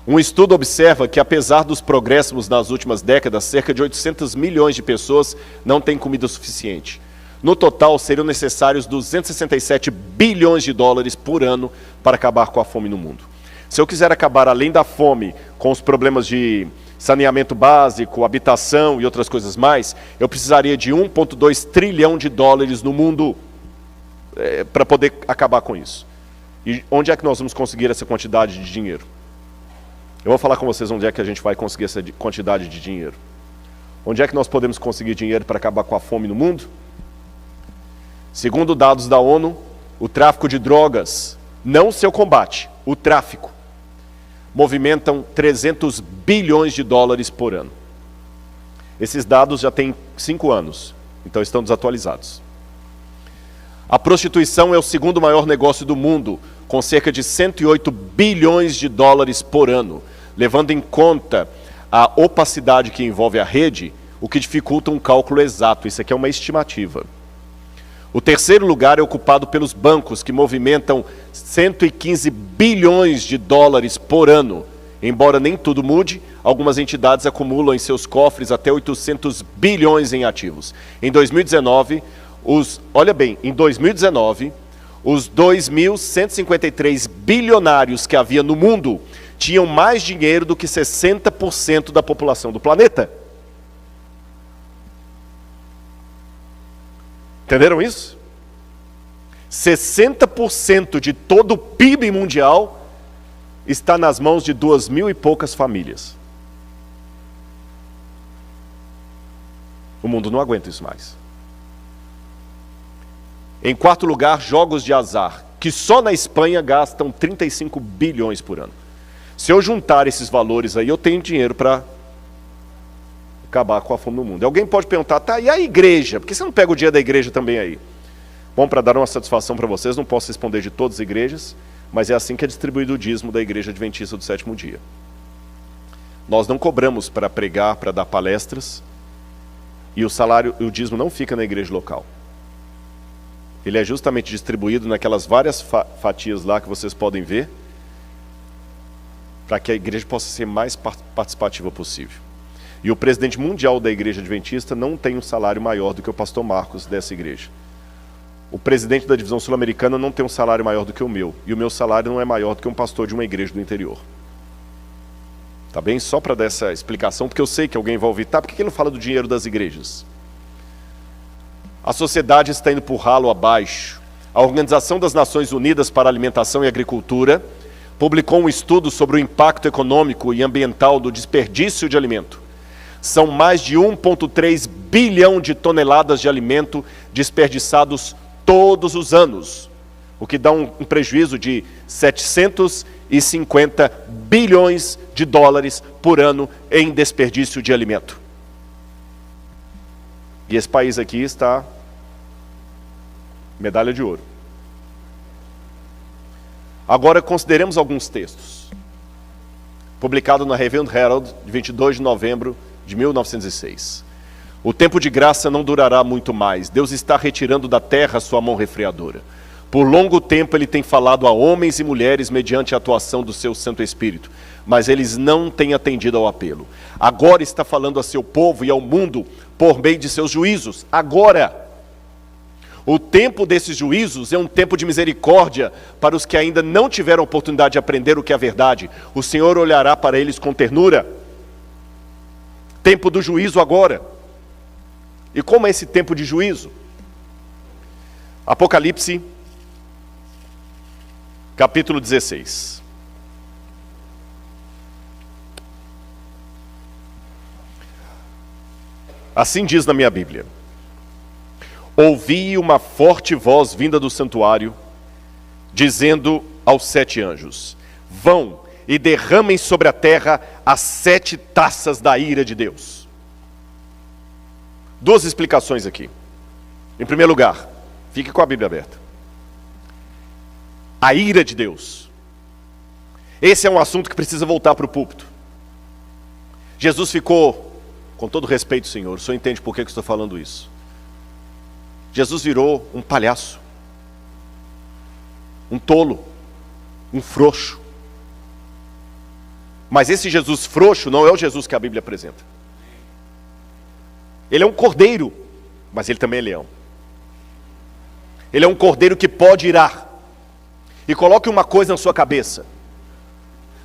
um estudo observa que, apesar dos progressos nas últimas décadas, cerca de 800 milhões de pessoas não têm comida suficiente. No total, seriam necessários 267 bilhões de dólares por ano para acabar com a fome no mundo. Se eu quiser acabar, além da fome, com os problemas de saneamento básico, habitação e outras coisas mais, eu precisaria de 1,2 trilhão de dólares no mundo para poder acabar com isso. E onde é que nós vamos conseguir essa quantidade de dinheiro? Eu vou falar com vocês onde é que a gente vai conseguir essa quantidade de dinheiro. Onde é que nós podemos conseguir dinheiro para acabar com a fome no mundo? Segundo dados da ONU, o tráfico de drogas, não o seu combate, o tráfico, movimentam 300 bilhões de dólares por ano. Esses dados já têm 5 anos, então estão desatualizados. A prostituição é o segundo maior negócio do mundo, com cerca de 108 bilhões de dólares por ano, levando em conta a opacidade que envolve a rede, o que dificulta um cálculo exato. Isso aqui é uma estimativa. O terceiro lugar é ocupado pelos bancos, que movimentam 115 bilhões de dólares por ano. Embora nem tudo mude, algumas entidades acumulam em seus cofres até 800 bilhões em ativos. Em 2019, em 2019, os 2.153 bilionários que havia no mundo tinham mais dinheiro do que 60% da população do planeta. Entenderam isso? 60% de todo o PIB mundial está nas mãos de 2.000 e poucas famílias. O mundo não aguenta isso mais. Em quarto lugar, jogos de azar, que só na Espanha gastam 35 bilhões por ano. Se eu juntar esses valores aí, eu tenho dinheiro para acabar com a fome no mundo. Alguém pode perguntar, tá, e a igreja? Por que você não pega o dia da igreja também aí? Bom, para dar uma satisfação para vocês, não posso responder de todas as igrejas, mas é assim que é distribuído o dízimo da Igreja Adventista do Sétimo Dia. Nós não cobramos para pregar, para dar palestras, e o dízimo não fica na igreja local. Ele é justamente distribuído naquelas várias fatias lá que vocês podem ver, para que a igreja possa ser mais participativa possível. E o presidente mundial da Igreja Adventista não tem um salário maior do que o pastor Marcos dessa igreja. O presidente da divisão sul-americana não tem um salário maior do que o meu. E o meu salário não é maior do que um pastor de uma igreja do interior. Tá bem? Só para dar essa explicação, porque eu sei que alguém vai ouvir. Tá, por que ele não fala do dinheiro das igrejas? A sociedade está indo por ralo abaixo. A Organização das Nações Unidas para a Alimentação e Agricultura publicou um estudo sobre o impacto econômico e ambiental do desperdício de alimento. São mais de 1,3 bilhão de toneladas de alimento desperdiçados todos os anos, o que dá um prejuízo de 750 bilhões de dólares por ano em desperdício de alimento. E esse país aqui está medalha de ouro. Agora consideremos alguns textos. Publicado na Review and Herald, de 22 de novembro de 1906. O tempo de graça não durará muito mais. Deus está retirando da terra a sua mão refreadora. Por longo tempo ele tem falado a homens e mulheres mediante a atuação do seu Santo Espírito, mas eles não têm atendido ao apelo. Agora está falando a seu povo e ao mundo por meio de seus juízos. Agora! O tempo desses juízos é um tempo de misericórdia para os que ainda não tiveram oportunidade de aprender o que é a verdade. O Senhor olhará para eles com ternura. Tempo do juízo agora. E como é esse tempo de juízo? Apocalipse, capítulo 16. Assim diz na minha Bíblia: ouvi uma forte voz vinda do santuário, dizendo aos 7 anjos: vão e derramem sobre a terra as 7 taças da ira de Deus. 2 explicações aqui. Em primeiro lugar, fique com a Bíblia aberta. A ira de Deus. Esse é um assunto que precisa voltar para o púlpito. Jesus ficou, com todo respeito, Senhor, o Senhor entende por que eu estou falando isso. Jesus virou um palhaço, um tolo, um frouxo. Mas esse Jesus frouxo não é o Jesus que a Bíblia apresenta. Ele é um cordeiro, mas ele também é leão. Ele é um cordeiro que pode irar. E coloque uma coisa na sua cabeça: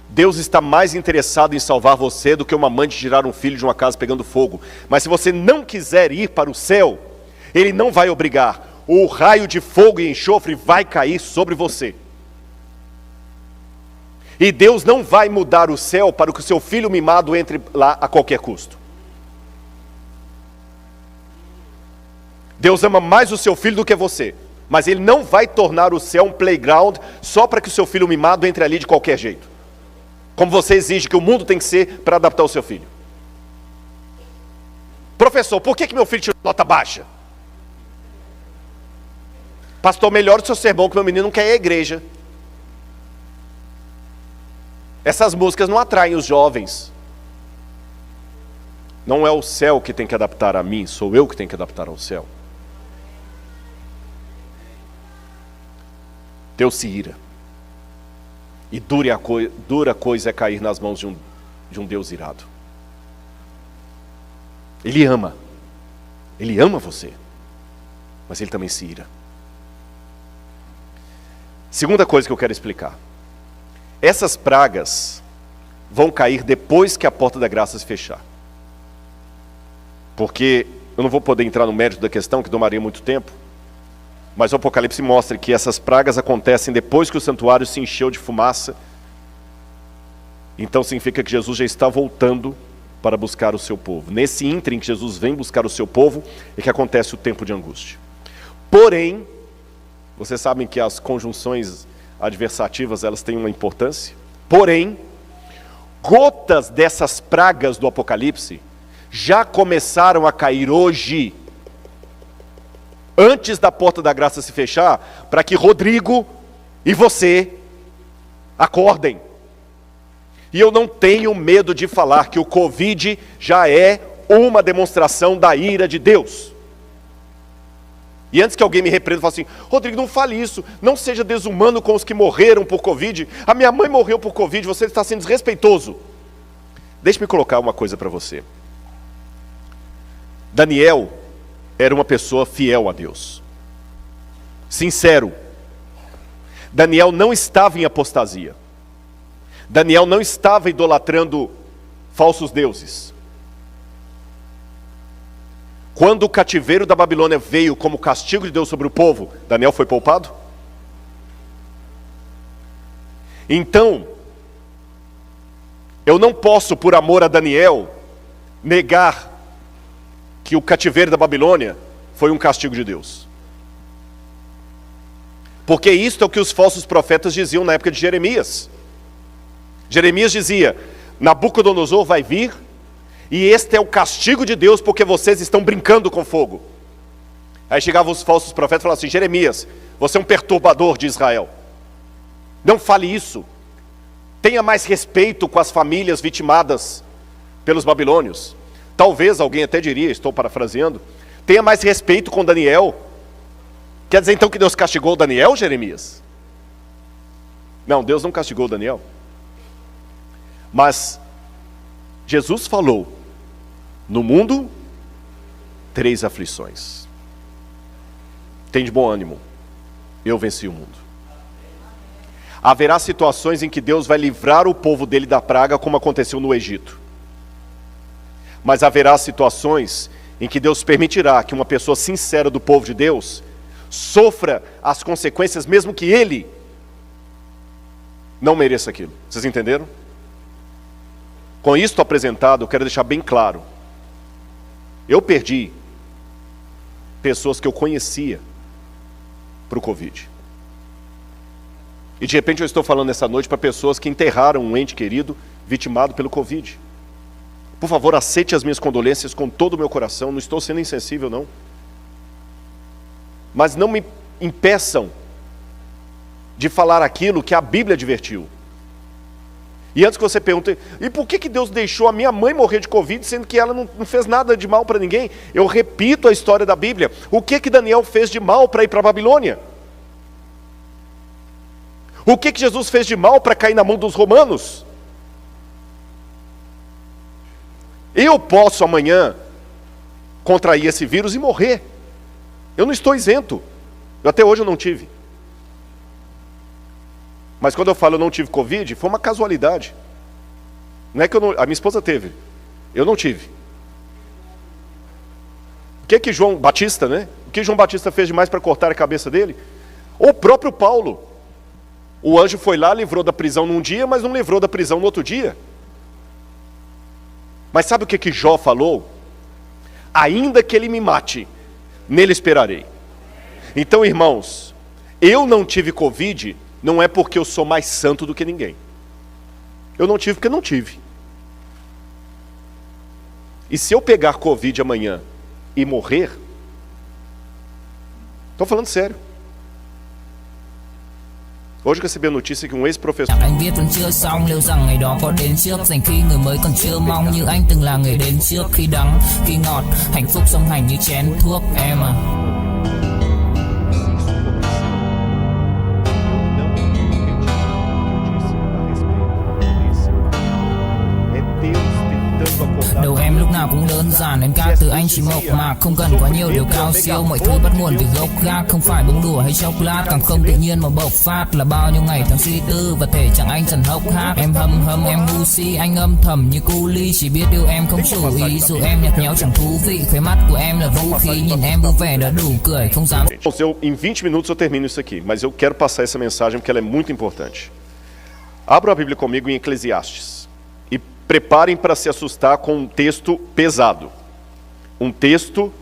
Deus está mais interessado em salvar você do que uma mãe de tirar um filho de uma casa pegando fogo. Mas se você não quiser ir para o céu, Ele não vai obrigar. O raio de fogo e enxofre vai cair sobre você. E Deus não vai mudar o céu para que o seu filho mimado entre lá a qualquer custo. Deus ama mais o seu filho do que você, mas Ele não vai tornar o céu um playground só para que o seu filho mimado entre ali de qualquer jeito, como você exige que o mundo tem que ser para adaptar o seu filho. Professor, por que meu filho tirou nota baixa? Pastor, melhora o seu sermão que meu menino não quer ir à igreja. Essas músicas não atraem os jovens. Não é o céu que tem que adaptar a mim, sou eu que tenho que adaptar ao céu. Deus se ira. E dura coisa é cair nas mãos de um Deus irado. Ele ama você, mas Ele também se ira. Segunda coisa que eu quero explicar. Essas pragas vão cair depois que a porta da graça se fechar. Porque eu não vou poder entrar no mérito da questão, que tomaria muito tempo, mas o Apocalipse mostra que essas pragas acontecem depois que o santuário se encheu de fumaça. Então significa que Jesus já está voltando para buscar o seu povo. Nesse ínterim que Jesus vem buscar o seu povo, é que acontece o tempo de angústia. Porém, vocês sabem que as conjunções adversativas, elas têm uma importância. Porém, gotas dessas pragas do Apocalipse já começaram a cair hoje, antes da porta da graça se fechar, para que Rodrigo e você acordem. E eu não tenho medo de falar que o Covid já é uma demonstração da ira de Deus. E antes que alguém me repreenda e fale assim: Rodrigo, não fale isso, não seja desumano com os que morreram por Covid. A minha mãe morreu por Covid, você está sendo desrespeitoso. Deixe-me colocar uma coisa para você. Daniel era uma pessoa fiel a Deus, sincero. Daniel não estava em apostasia. Daniel não estava idolatrando falsos deuses. Quando o cativeiro da Babilônia veio como castigo de Deus sobre o povo, Daniel foi poupado? Então, eu não posso, por amor a Daniel, negar que o cativeiro da Babilônia foi um castigo de Deus. Porque isto é o que os falsos profetas diziam na época de Jeremias. Jeremias dizia: Nabucodonosor vai vir, e este é o castigo de Deus, porque vocês estão brincando com fogo. Aí chegavam os falsos profetas e falavam assim: Jeremias, você é um perturbador de Israel. Não fale isso. Tenha mais respeito com as famílias vitimadas pelos babilônios. Talvez alguém até diria, estou parafraseando, tenha mais respeito com Daniel. Quer dizer então que Deus castigou Daniel, Jeremias? Não, Deus não castigou Daniel. Mas Jesus falou: no mundo, 3 aflições. Tem de bom ânimo, eu venci o mundo. Haverá situações em que Deus vai livrar o povo dele da praga, como aconteceu no Egito. Mas haverá situações em que Deus permitirá que uma pessoa sincera do povo de Deus sofra as consequências, mesmo que ele não mereça aquilo. Vocês entenderam? Com isto apresentado, eu quero deixar bem claro: eu perdi pessoas que eu conhecia para o Covid. E de repente eu estou falando essa noite para pessoas que enterraram um ente querido vitimado pelo Covid. Por favor, aceite as minhas condolências com todo o meu coração, não estou sendo insensível não. Mas não me impeçam de falar aquilo que a Bíblia advertiu. E antes que você pergunte: e por que Deus deixou a minha mãe morrer de Covid, sendo que ela não fez nada de mal para ninguém? Eu repito a história da Bíblia. O que Daniel fez de mal para ir para a Babilônia? O que Jesus fez de mal para cair na mão dos romanos? Eu posso amanhã contrair esse vírus e morrer. Eu não estou isento. Até hoje eu não tive. Mas quando eu falo eu não tive Covid, foi uma casualidade. Não é que a minha esposa teve, eu não tive. O que João Batista, né? O que João Batista fez demais para cortar a cabeça dele? O próprio Paulo. O anjo foi lá, livrou da prisão num dia, mas não livrou da prisão no outro dia. Mas sabe o que Jó falou? Ainda que ele me mate, nele esperarei. Então, irmãos, eu não tive Covid, não é porque eu sou mais santo do que ninguém. Eu não tive porque não tive. E se eu pegar Covid amanhã e morrer, estou falando sério. Hoje eu recebi a notícia que um ex-professor Anh viết vẫn chưa xong, liệu rằng ngày đó có đến trước, dành khi người mới còn chưa mong, như anh từng là người đến trước, khi đắng khi ngọt, hạnh phúc song hành như chén thuốc em à. Đầu em lúc nào cũng đơn giản, em ca từ anh chỉ mộc mạc, không cần quá nhiều điều cao siêu, mọi thứ bắt nguồn từ gốc gác, không phải bông đùa hay chốc lát, càng không tự nhiên mà bộc phát, là bao nhiêu ngày tháng suy tư và thể chẳng anh dần hốc hác. Em hâm em ngu si, anh âm thầm như cu ly, chỉ biết yêu em không chủ ý, dù em nhạt nhẽo chẳng thú vị, khóe mắt của em là vũ khí, nhìn em vui vẻ đã đủ cười, không dám. Em 20 minutos eu termino isso aqui, mas eu quero passar essa mensagem porque ela é muito importante. Abra a Bíblia comigo em Eclesiastes. Preparem para se assustar com um texto pesado. Um texto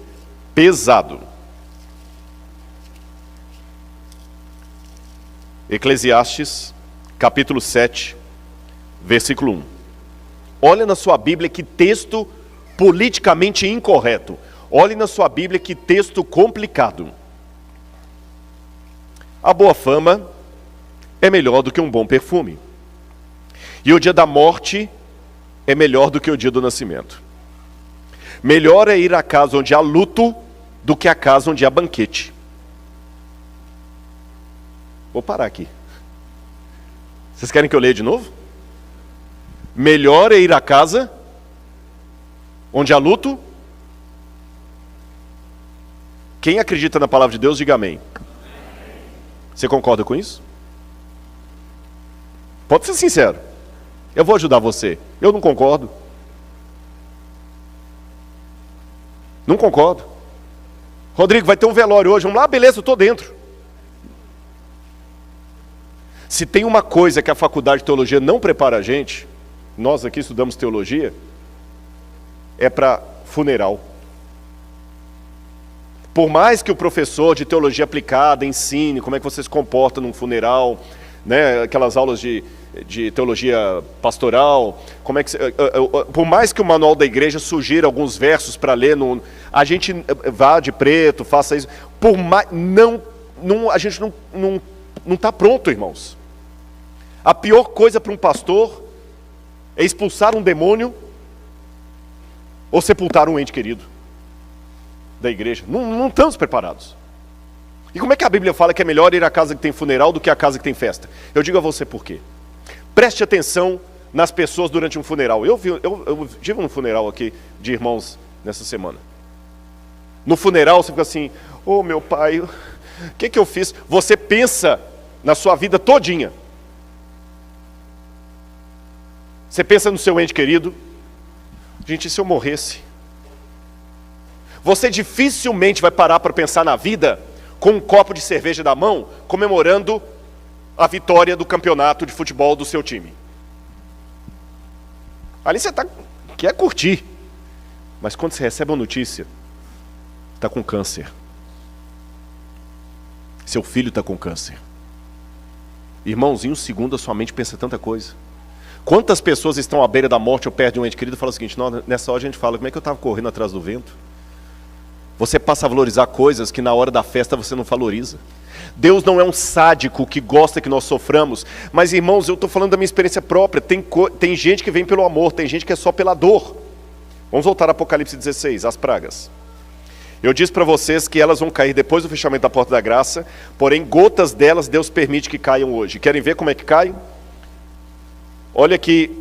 pesado. Eclesiastes, capítulo 7, versículo 1. Olha na sua Bíblia que texto politicamente incorreto. Olhe na sua Bíblia que texto complicado. A boa fama é melhor do que um bom perfume. E o dia da morte é melhor do que o dia do nascimento. Melhor é ir à casa onde há luto do que à casa onde há banquete. Vou parar aqui. Vocês querem que eu leia de novo? Melhor é ir à casa onde há luto. Quem acredita na palavra de Deus, diga amém. Você concorda com isso? Pode ser sincero. Eu vou ajudar você. Eu não concordo. Não concordo. Rodrigo, vai ter um velório hoje. Vamos lá, beleza, eu estou dentro. Se tem uma coisa que a faculdade de teologia não prepara a gente, nós aqui estudamos teologia, é para funeral. Por mais que o professor de teologia aplicada ensine como é que você se comporta num funeral, né, aquelas aulas de teologia pastoral, como é que por mais que o manual da igreja sugira alguns versos para ler, a gente vá de preto, faça isso, por mais, a gente não está pronto, irmãos. A pior coisa para um pastor é expulsar um demônio ou sepultar um ente querido da igreja. Não estamos preparados. E como é que a Bíblia fala que é melhor ir à casa que tem funeral do que à casa que tem festa? Eu digo a você por quê. Preste atenção nas pessoas durante um funeral. Eu tive um funeral aqui de irmãos nessa semana. No funeral você fica assim, ô meu pai, o que eu fiz? Você pensa na sua vida todinha. Você pensa no seu ente querido. Gente, e se eu morresse? Você dificilmente vai parar para pensar na vida com um copo de cerveja na mão, comemorando a vitória do campeonato de futebol do seu time. Ali você quer curtir, mas quando você recebe uma notícia, está com câncer. Seu filho está com câncer. Irmãos, em um segundo a sua mente pensa tanta coisa. Quantas pessoas estão à beira da morte ou perto de um ente querido e falam o seguinte, nessa hora a gente fala, como é que eu estava correndo atrás do vento? Você passa a valorizar coisas que na hora da festa você não valoriza. Deus não é um sádico que gosta que nós soframos. Mas irmãos, eu estou falando da minha experiência própria. Tem gente que vem pelo amor, tem gente que é só pela dor. Vamos voltar a Apocalipse 16, as pragas. Eu disse para vocês que elas vão cair depois do fechamento da porta da graça. Porém, gotas delas Deus permite que caiam hoje. Querem ver como é que caem? Olha aqui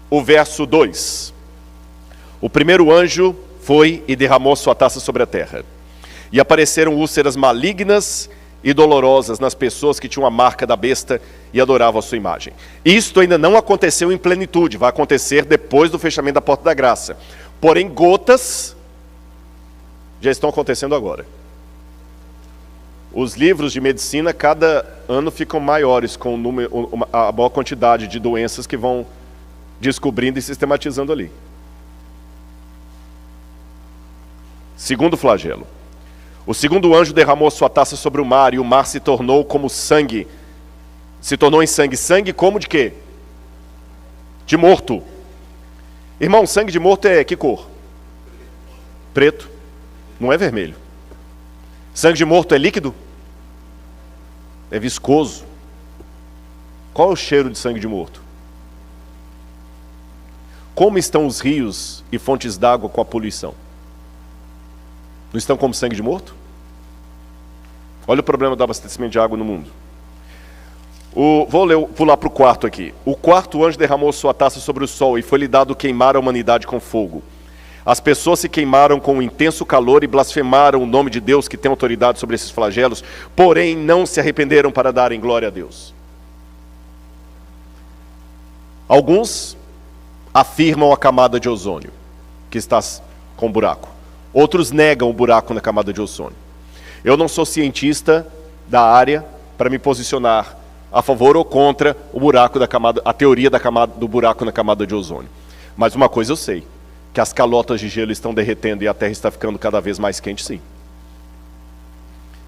o verso 2. O primeiro anjo foi e derramou sua taça sobre a terra. E apareceram úlceras malignas e dolorosas nas pessoas que tinham a marca da besta e adoravam a sua imagem. Isto ainda não aconteceu em plenitude, vai acontecer depois do fechamento da porta da graça. Porém, gotas já estão acontecendo agora. Os livros de medicina, cada ano ficam maiores, com a maior quantidade de doenças que vão descobrindo e sistematizando ali. Segundo flagelo. O segundo anjo derramou sua taça sobre o mar, e o mar se tornou como sangue. Se tornou em sangue. Sangue como de quê? De morto. Irmão, sangue de morto é que cor? Preto. Não é vermelho. Sangue de morto é líquido? É viscoso. Qual é o cheiro de sangue de morto? Como estão os rios e fontes d'água com a poluição? Não estão como sangue de morto? Olha o problema do abastecimento de água no mundo. Pular para o quarto aqui. O quarto anjo derramou sua taça sobre o sol e foi-lhe dado queimar a humanidade com fogo. As pessoas se queimaram com um intenso calor e blasfemaram o nome de Deus que tem autoridade sobre esses flagelos, porém não se arrependeram para darem glória a Deus. Alguns afirmam a camada de ozônio, que está com buraco. Outros negam o buraco na camada de ozônio. Eu não sou cientista da área para me posicionar a favor ou contra o buraco da camada, a teoria da camada, do buraco na camada de ozônio. Mas uma coisa eu sei, que as calotas de gelo estão derretendo e a Terra está ficando cada vez mais quente, sim.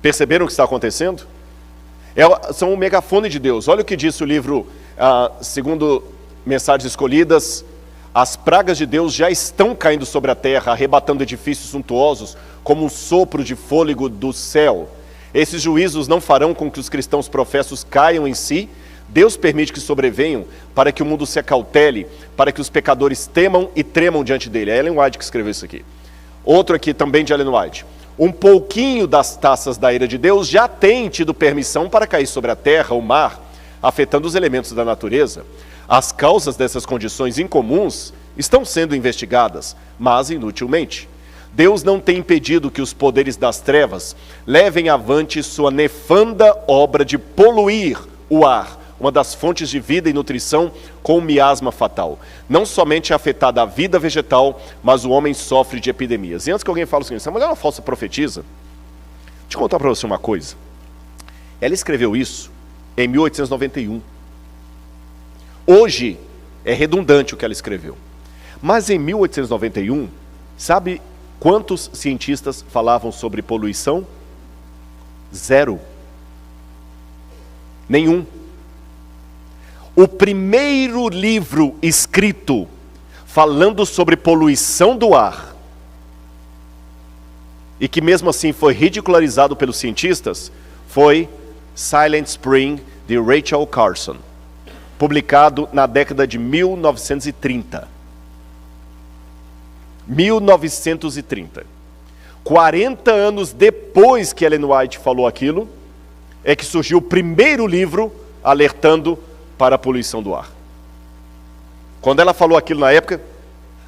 Perceberam o que está acontecendo? São um megafone de Deus. Olha o que disse o livro, segundo Mensagens Escolhidas: as pragas de Deus já estão caindo sobre a terra, arrebatando edifícios suntuosos como um sopro de fôlego do céu. Esses juízos não farão com que os cristãos professos caiam em si. Deus permite que sobrevenham para que o mundo se acautele, para que os pecadores temam e tremam diante dele. É Ellen White que escreveu isso aqui. Outro aqui também de Ellen White. Um pouquinho das taças da ira de Deus já tem tido permissão para cair sobre a terra, o mar, afetando os elementos da natureza. As causas dessas condições incomuns estão sendo investigadas, mas inutilmente. Deus não tem impedido que os poderes das trevas levem avante sua nefanda obra de poluir o ar, uma das fontes de vida e nutrição, com um miasma fatal. Não somente é afetada a vida vegetal, mas o homem sofre de epidemias. E antes que alguém fale o seguinte: essa mulher é uma falsa profetisa. Deixa eu contar para você uma coisa. Ela escreveu isso em 1891. Hoje é redundante o que ela escreveu. Mas em 1891, sabe quantos cientistas falavam sobre poluição? 0. Nenhum. O primeiro livro escrito falando sobre poluição do ar, e que mesmo assim foi ridicularizado pelos cientistas, foi Silent Spring, de Rachel Carson, publicado na década de 1930. 1930. 40 anos depois que Ellen White falou aquilo, é que surgiu o primeiro livro alertando para a poluição do ar. Quando ela falou aquilo na época,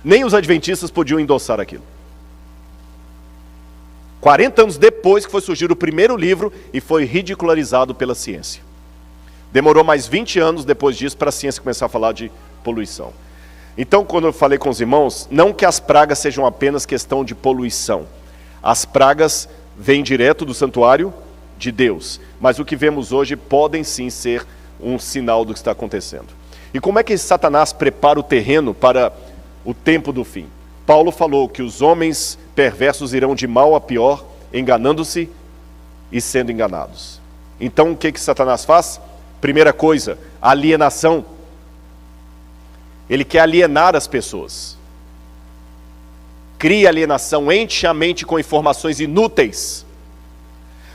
nem os adventistas podiam endossar aquilo. 40 anos depois que foi surgir o primeiro livro e foi ridicularizado pela ciência. Demorou mais 20 anos depois disso para a ciência começar a falar de poluição. Então, quando eu falei com os irmãos, não que as pragas sejam apenas questão de poluição. As pragas vêm direto do santuário de Deus. Mas o que vemos hoje podem sim ser um sinal do que está acontecendo. E como é que Satanás prepara o terreno para o tempo do fim? Paulo falou que os homens perversos irão de mal a pior, enganando-se e sendo enganados. Então o que Satanás faz? Primeira coisa, alienação. Ele quer alienar as pessoas. Cria alienação, enche a mente com informações inúteis.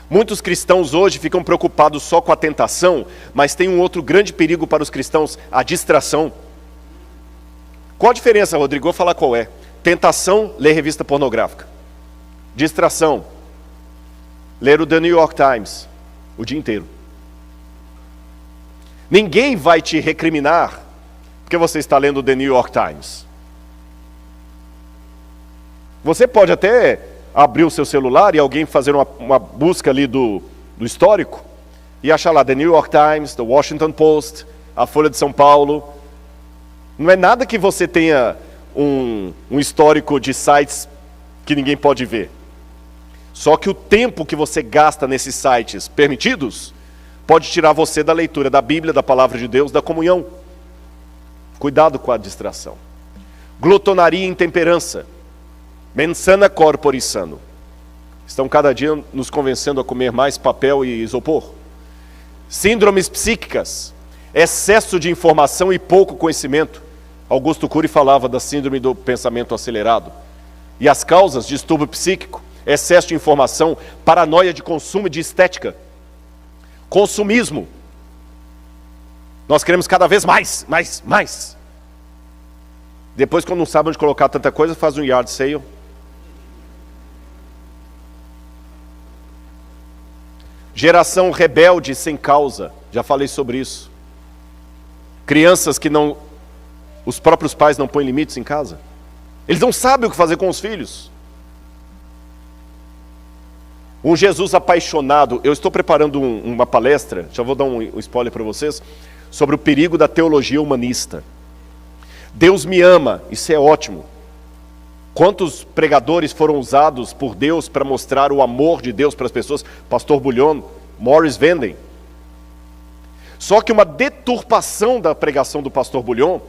Muitos cristãos hoje ficam preocupados só com a tentação, mas tem um outro grande perigo para os cristãos: a distração. Qual a diferença, Rodrigo? Vou falar qual é. Tentação, ler revista pornográfica. Distração, ler o The New York Times o dia inteiro. Ninguém vai te recriminar porque você está lendo o The New York Times. Você pode até abrir o seu celular e alguém fazer uma busca ali do histórico e achar lá The New York Times, The Washington Post, a Folha de São Paulo. Não é nada que você tenha um histórico de sites que ninguém pode ver. Só que o tempo que você gasta nesses sites permitidos pode tirar você da leitura da Bíblia, da Palavra de Deus, da comunhão. Cuidado com a distração. Glutonaria e intemperança. Mensana corpore sano. Estão cada dia nos convencendo a comer mais papel e isopor. Síndromes psíquicas. Excesso de informação e pouco conhecimento. Augusto Cury falava da síndrome do pensamento acelerado. E as causas: distúrbio psíquico, excesso de informação, paranoia de consumo e de estética. Consumismo. Nós queremos cada vez mais, mais, mais. Depois, quando não sabe onde colocar tanta coisa, faz um yard sale. Geração rebelde sem causa. Já falei sobre isso. Crianças que não... Os próprios pais não põem limites em casa. Eles não sabem o que fazer com os filhos. Um Jesus apaixonado. Eu estou preparando uma palestra, já vou dar um spoiler para vocês, sobre o perigo da teologia humanista. Deus me ama, isso é ótimo. Quantos pregadores foram usados por Deus para mostrar o amor de Deus para as pessoas? Pastor Bullion, Morris Venden. Só que uma deturpação da pregação do pastor Bullion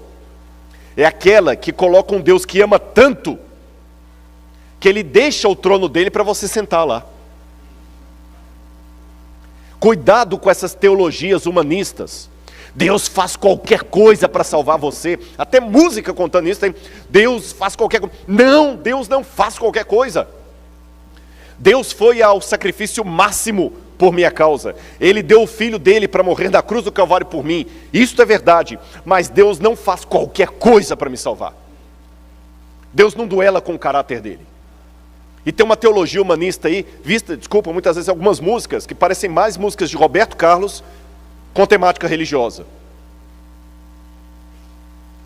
é aquela que coloca um Deus que ama tanto que ele deixa o trono dele para você sentar lá. Cuidado com essas teologias humanistas. Deus faz qualquer coisa para salvar você. Até música contando isso, tem. Deus faz qualquer coisa. Não, Deus não faz qualquer coisa. Deus foi ao sacrifício máximo por minha causa. Ele deu o filho dele para morrer na cruz do Calvário por mim. Isso é verdade. Mas Deus não faz qualquer coisa para me salvar. Deus não duela com o caráter dele. E tem uma teologia humanista aí, vista, desculpa, muitas vezes algumas músicas que parecem mais músicas de Roberto Carlos com temática religiosa.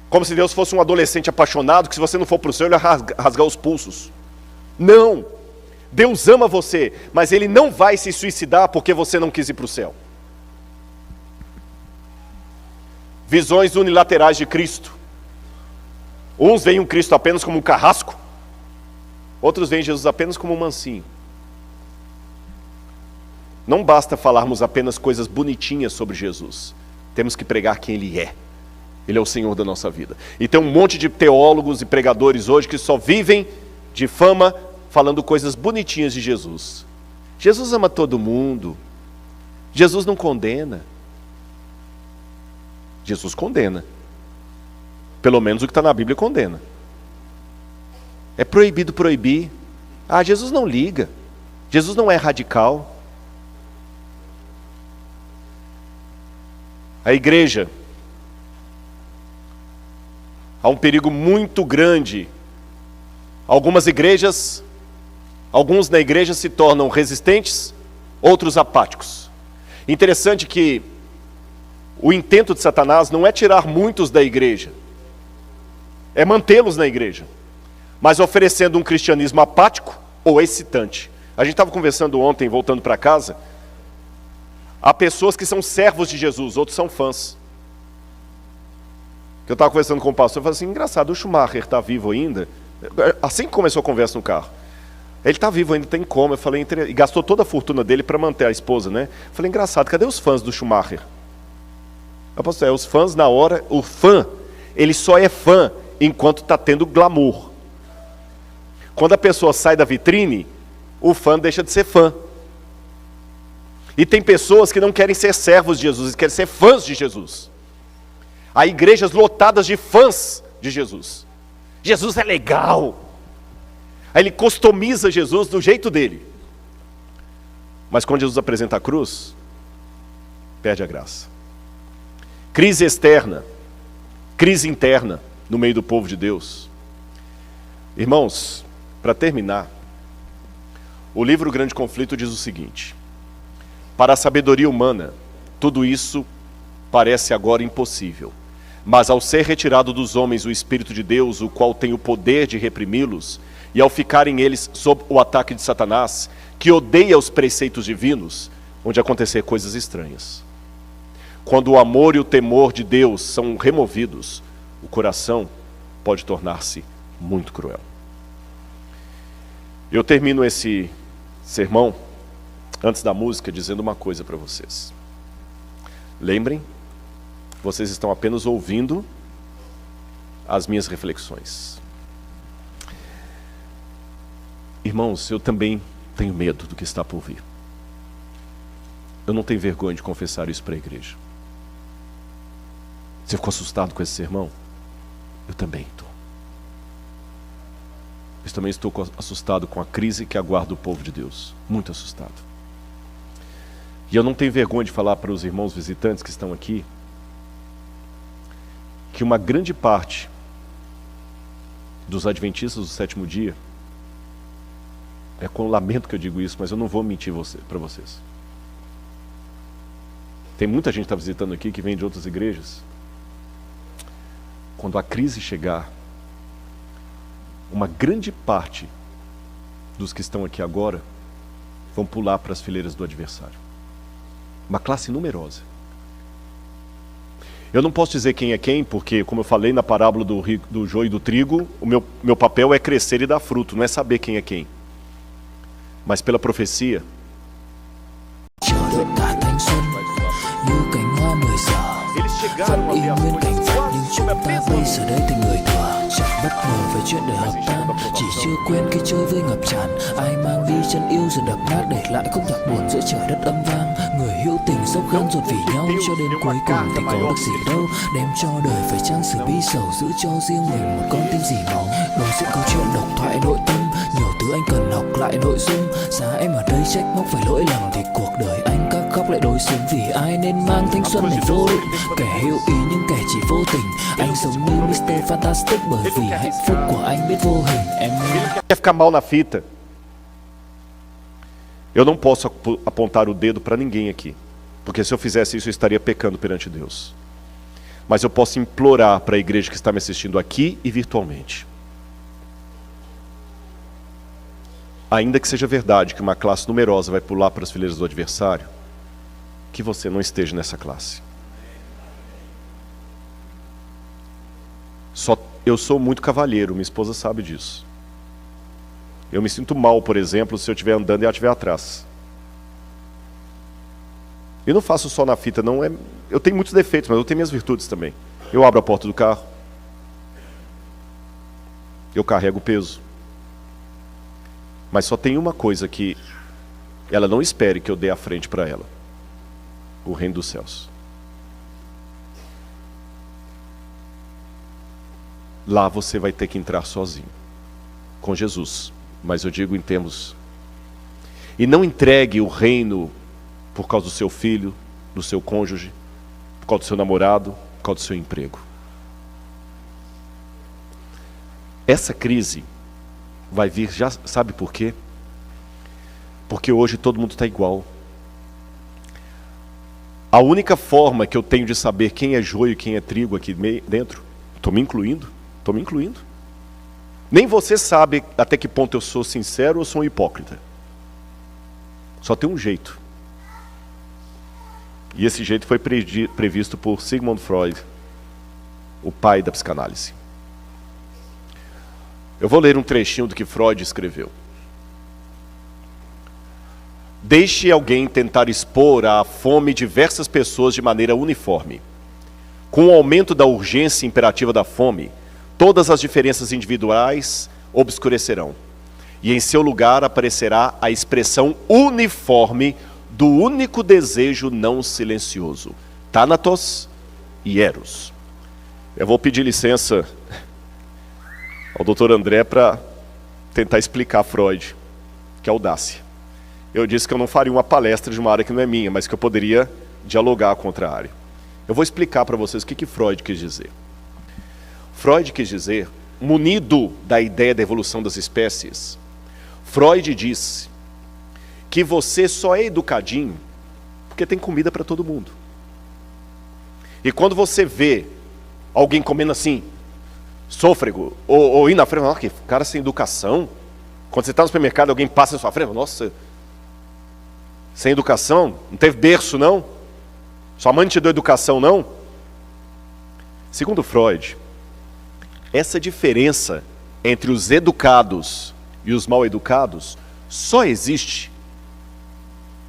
Como se Deus fosse um adolescente apaixonado que se você não for para o céu ele vai rasgar os pulsos. Não! Deus ama você, mas Ele não vai se suicidar porque você não quis ir para o céu. Visões unilaterais de Cristo. Uns veem um Cristo apenas como um carrasco, outros veem Jesus apenas como um mansinho. Não basta falarmos apenas coisas bonitinhas sobre Jesus. Temos que pregar quem Ele é. Ele é o Senhor da nossa vida. E tem um monte de teólogos e pregadores hoje que só vivem de fama falando coisas bonitinhas de Jesus. Jesus ama todo mundo. Jesus não condena. Jesus condena. Pelo menos o que está na Bíblia condena. É proibido proibir. Ah, Jesus não liga. Jesus não é radical. A igreja, há um perigo muito grande. Alguns na igreja se tornam resistentes, outros apáticos. Interessante que o intento de Satanás não é tirar muitos da igreja, é mantê-los na igreja, mas oferecendo um cristianismo apático ou excitante. A gente estava conversando ontem, voltando para casa. Há pessoas que são servos de Jesus, outros são fãs. Eu estava conversando com o pastor, eu falei assim, engraçado, o Schumacher está vivo ainda? Assim que começou a conversa no carro. Ele está vivo ainda, tem coma. Eu falei, e gastou toda a fortuna dele para manter a esposa, né? Eu falei, engraçado, cadê os fãs do Schumacher? Eu falei, os fãs na hora, o fã, ele só é fã enquanto está tendo glamour. Quando a pessoa sai da vitrine, o fã deixa de ser fã. E tem pessoas que não querem ser servos de Jesus, querem ser fãs de Jesus. Há igrejas lotadas de fãs de Jesus. Jesus é legal. Aí ele customiza Jesus do jeito dele. Mas quando Jesus apresenta a cruz, perde a graça. Crise externa, crise interna no meio do povo de Deus. Irmãos, para terminar, o livro O Grande Conflito diz o seguinte: para a sabedoria humana, tudo isso parece agora impossível. Mas ao ser retirado dos homens o Espírito de Deus, o qual tem o poder de reprimi-los, e ao ficarem eles sob o ataque de Satanás, que odeia os preceitos divinos, onde acontecer coisas estranhas. Quando o amor e o temor de Deus são removidos, o coração pode tornar-se muito cruel. Eu termino esse sermão, antes da música, dizendo uma coisa para vocês. Lembrem, vocês estão apenas ouvindo as minhas reflexões. Irmãos, eu também tenho medo do que está por vir. Eu não tenho vergonha de confessar isso para a igreja. Você ficou assustado com esse sermão? Eu também estou. Eu também estou assustado com a crise que aguarda o povo de Deus. Muito assustado. E eu não tenho vergonha de falar para os irmãos visitantes que estão aqui que uma grande parte dos adventistas do sétimo dia, é com lamento que eu digo isso, mas eu não vou mentir para vocês. Tem muita gente que está visitando aqui que vem de outras igrejas. Quando a crise chegar, uma grande parte dos que estão aqui agora vão pular para as fileiras do adversário. Uma classe numerosa. Eu não posso dizer quem é quem, porque, como eu falei na parábola do joio e do trigo, o meu papel é crescer e dar fruto, não é saber quem é quem. Mas pela profecia, eles chegaram a ver as coisas quase sob a mesma Chẳng bất ngờ về chuyện đời hợp tan, chỉ chưa quen khi chơi với ngập tràn. Ai mang đi chân yêu rồi đập nát, để lại khúc nhạc buồn giữa trời đất âm vang. Người hữu tình dốc gan ruột vì nhau, cho đến cuối cùng thì có được gì đâu. Đem cho đời phải trang sử bi sầu, giữ cho riêng mình một con tim dì máu. Nói sự câu chuyện độc thoại nội tâm, nhiều thứ anh cần học lại nội dung. Giá em ở đây trách móc phải lỗi lầm, thì cuộc đời anh các khóc lại đối xứng. Vì ai nên mang thanh xuân này vô định, kẻ hữu ý nhưng kẻ chỉ vô tình. Anh giống như Mr. Fantastic bởi vì hạnh phúc của anh biết vô hình. Em quer ficar mal na fita. Eu não posso apontar o dedo para ninguém aqui, porque se eu fizesse isso eu estaria pecando perante Deus. Mas eu posso implorar para a igreja que está me assistindo aqui e virtualmente. Ainda que seja verdade que uma classe numerosa vai pular para as fileiras do adversário, que você não esteja nessa classe. Eu sou muito cavalheiro, minha esposa sabe disso. Eu me sinto mal, por exemplo, se eu estiver andando e ela estiver atrás. Eu não faço só na fita, não é. Eu tenho muitos defeitos, mas eu tenho minhas virtudes também. Eu abro a porta do carro. Eu carrego o peso. Mas só tem uma coisa que ela não espere que eu dê a frente para ela: o reino dos céus. Lá você vai ter que entrar sozinho, com Jesus. Mas eu digo em termos... E não entregue o reino por causa do seu filho, do seu cônjuge, por causa do seu namorado, por causa do seu emprego. Essa crise vai vir, já sabe por quê? Porque hoje todo mundo está igual. A única forma que eu tenho de saber quem é joio e quem é trigo aqui dentro, estou me incluindo. Nem você sabe até que ponto eu sou sincero ou sou um hipócrita. Só tem um jeito. E esse jeito foi previsto por Sigmund Freud, o pai da psicanálise. Eu vou ler um trechinho do que Freud escreveu. Deixe alguém tentar expor à fome diversas pessoas de maneira uniforme. Com o aumento da urgência imperativa da fome, todas as diferenças individuais obscurecerão, e em seu lugar aparecerá a expressão uniforme do único desejo não silencioso, Thanatos e Eros. Eu vou pedir licença ao Dr. André para tentar explicar Freud, que é audácia. Eu disse que eu não faria uma palestra de uma área que não é minha, mas que eu poderia dialogar contra a área. Eu vou explicar para vocês o que Freud quis dizer. Freud quis dizer, munido da ideia da evolução das espécies, Freud disse que você só é educadinho porque tem comida para todo mundo. E quando você vê alguém comendo assim, sôfrego, ou indo na frente, nossa, que cara sem educação. Quando você está no supermercado, alguém passa na sua frente, nossa, sem educação, não teve berço não? Sua mãe não te deu educação não? Segundo Freud, essa diferença entre os educados e os mal educados só existe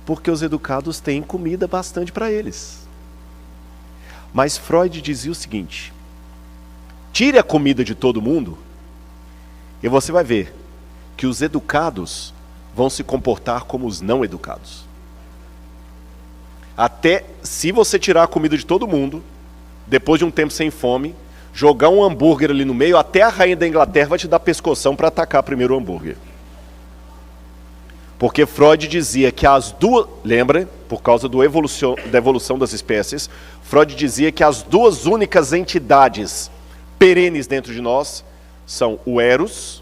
porque os educados têm comida bastante para eles. Mas Freud dizia o seguinte: tire a comida de todo mundo e você vai ver que os educados vão se comportar como os não educados. Até se você tirar a comida de todo mundo, depois de um tempo sem fome, jogar um hambúrguer ali no meio, até a rainha da Inglaterra vai te dar pescoção para atacar primeiro o hambúrguer. Porque Freud dizia que as duas... Lembra? por causa da evolução das espécies, Freud dizia que as duas únicas entidades perenes dentro de nós são o eros,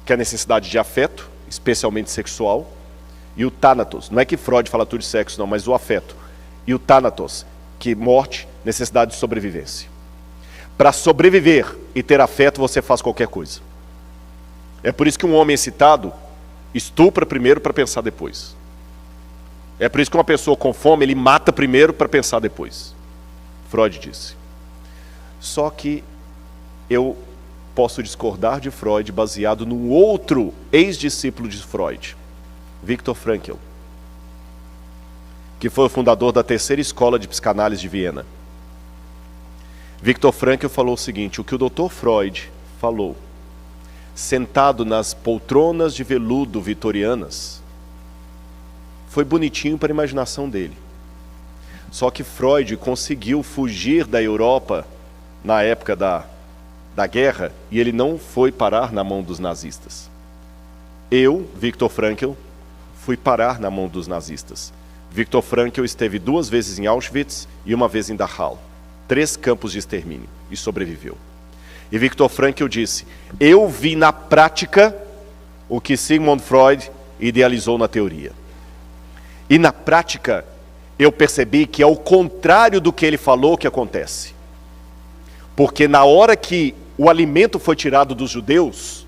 que é a necessidade de afeto, especialmente sexual, e o thanatos. Não é que Freud fala tudo de sexo, não, mas o afeto. E o thanatos, que morte, necessidade de sobrevivência. Para sobreviver e ter afeto, você faz qualquer coisa. É por isso que um homem excitado estupra primeiro para pensar depois. É por isso que uma pessoa com fome, ele mata primeiro para pensar depois. Freud disse. Só que eu posso discordar de Freud baseado num outro ex-discípulo de Freud, Viktor Frankl, que foi o fundador da terceira escola de psicanálise de Viena. Viktor Frankl falou o seguinte: o que o Dr. Freud falou, sentado nas poltronas de veludo vitorianas, foi bonitinho para a imaginação dele. Só que Freud conseguiu fugir da Europa na época da guerra, e ele não foi parar na mão dos nazistas. Eu, Viktor Frankl, fui parar na mão dos nazistas. Viktor Frankl esteve 2 vezes em Auschwitz e 1 vez em Dachau. 3 campos de extermínio, e sobreviveu. E Viktor Frankl disse: eu vi na prática o que Sigmund Freud idealizou na teoria. E na prática, eu percebi que é o contrário do que ele falou que acontece. Porque na hora que o alimento foi tirado dos judeus,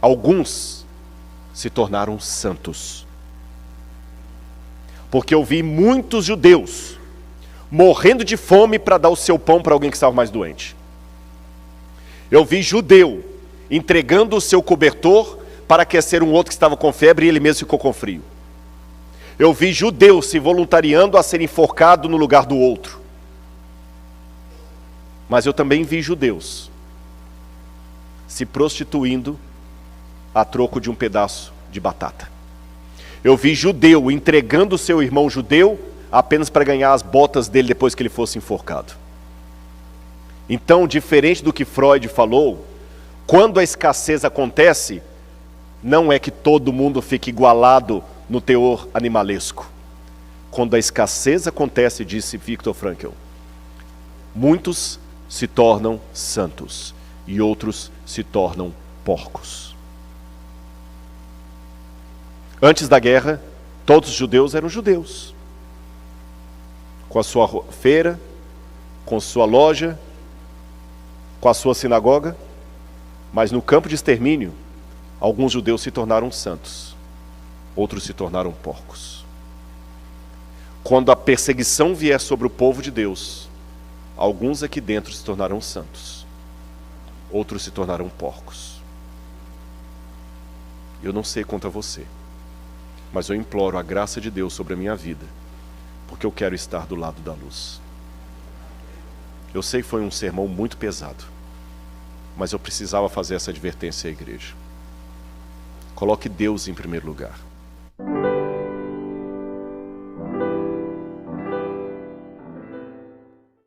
alguns se tornaram santos. Porque eu vi muitos judeus morrendo de fome para dar o seu pão para alguém que estava mais doente. Eu vi judeu entregando o seu cobertor para aquecer um outro que estava com febre e ele mesmo ficou com frio. Eu vi judeu se voluntariando a ser enforcado no lugar do outro. Mas eu também vi judeus se prostituindo a troco de um pedaço de batata. Eu vi judeu entregando o seu irmão judeu apenas para ganhar as botas dele depois que ele fosse enforcado. Então, diferente do que Freud falou, quando a escassez acontece, não é que todo mundo fique igualado no teor animalesco. Quando a escassez acontece, disse Viktor Frankl, muitos se tornam santos e outros se tornam porcos. Antes da guerra, todos os judeus eram judeus, com a sua feira, com sua loja, com a sua sinagoga, mas no campo de extermínio, alguns judeus se tornaram santos, outros se tornaram porcos. Quando a perseguição vier sobre o povo de Deus, alguns aqui dentro se tornarão santos, outros se tornarão porcos. Eu não sei quanto a você, mas eu imploro a graça de Deus sobre a minha vida, porque eu quero estar do lado da luz. Eu sei que foi um sermão muito pesado, mas eu precisava fazer essa advertência à igreja. Coloque Deus em primeiro lugar.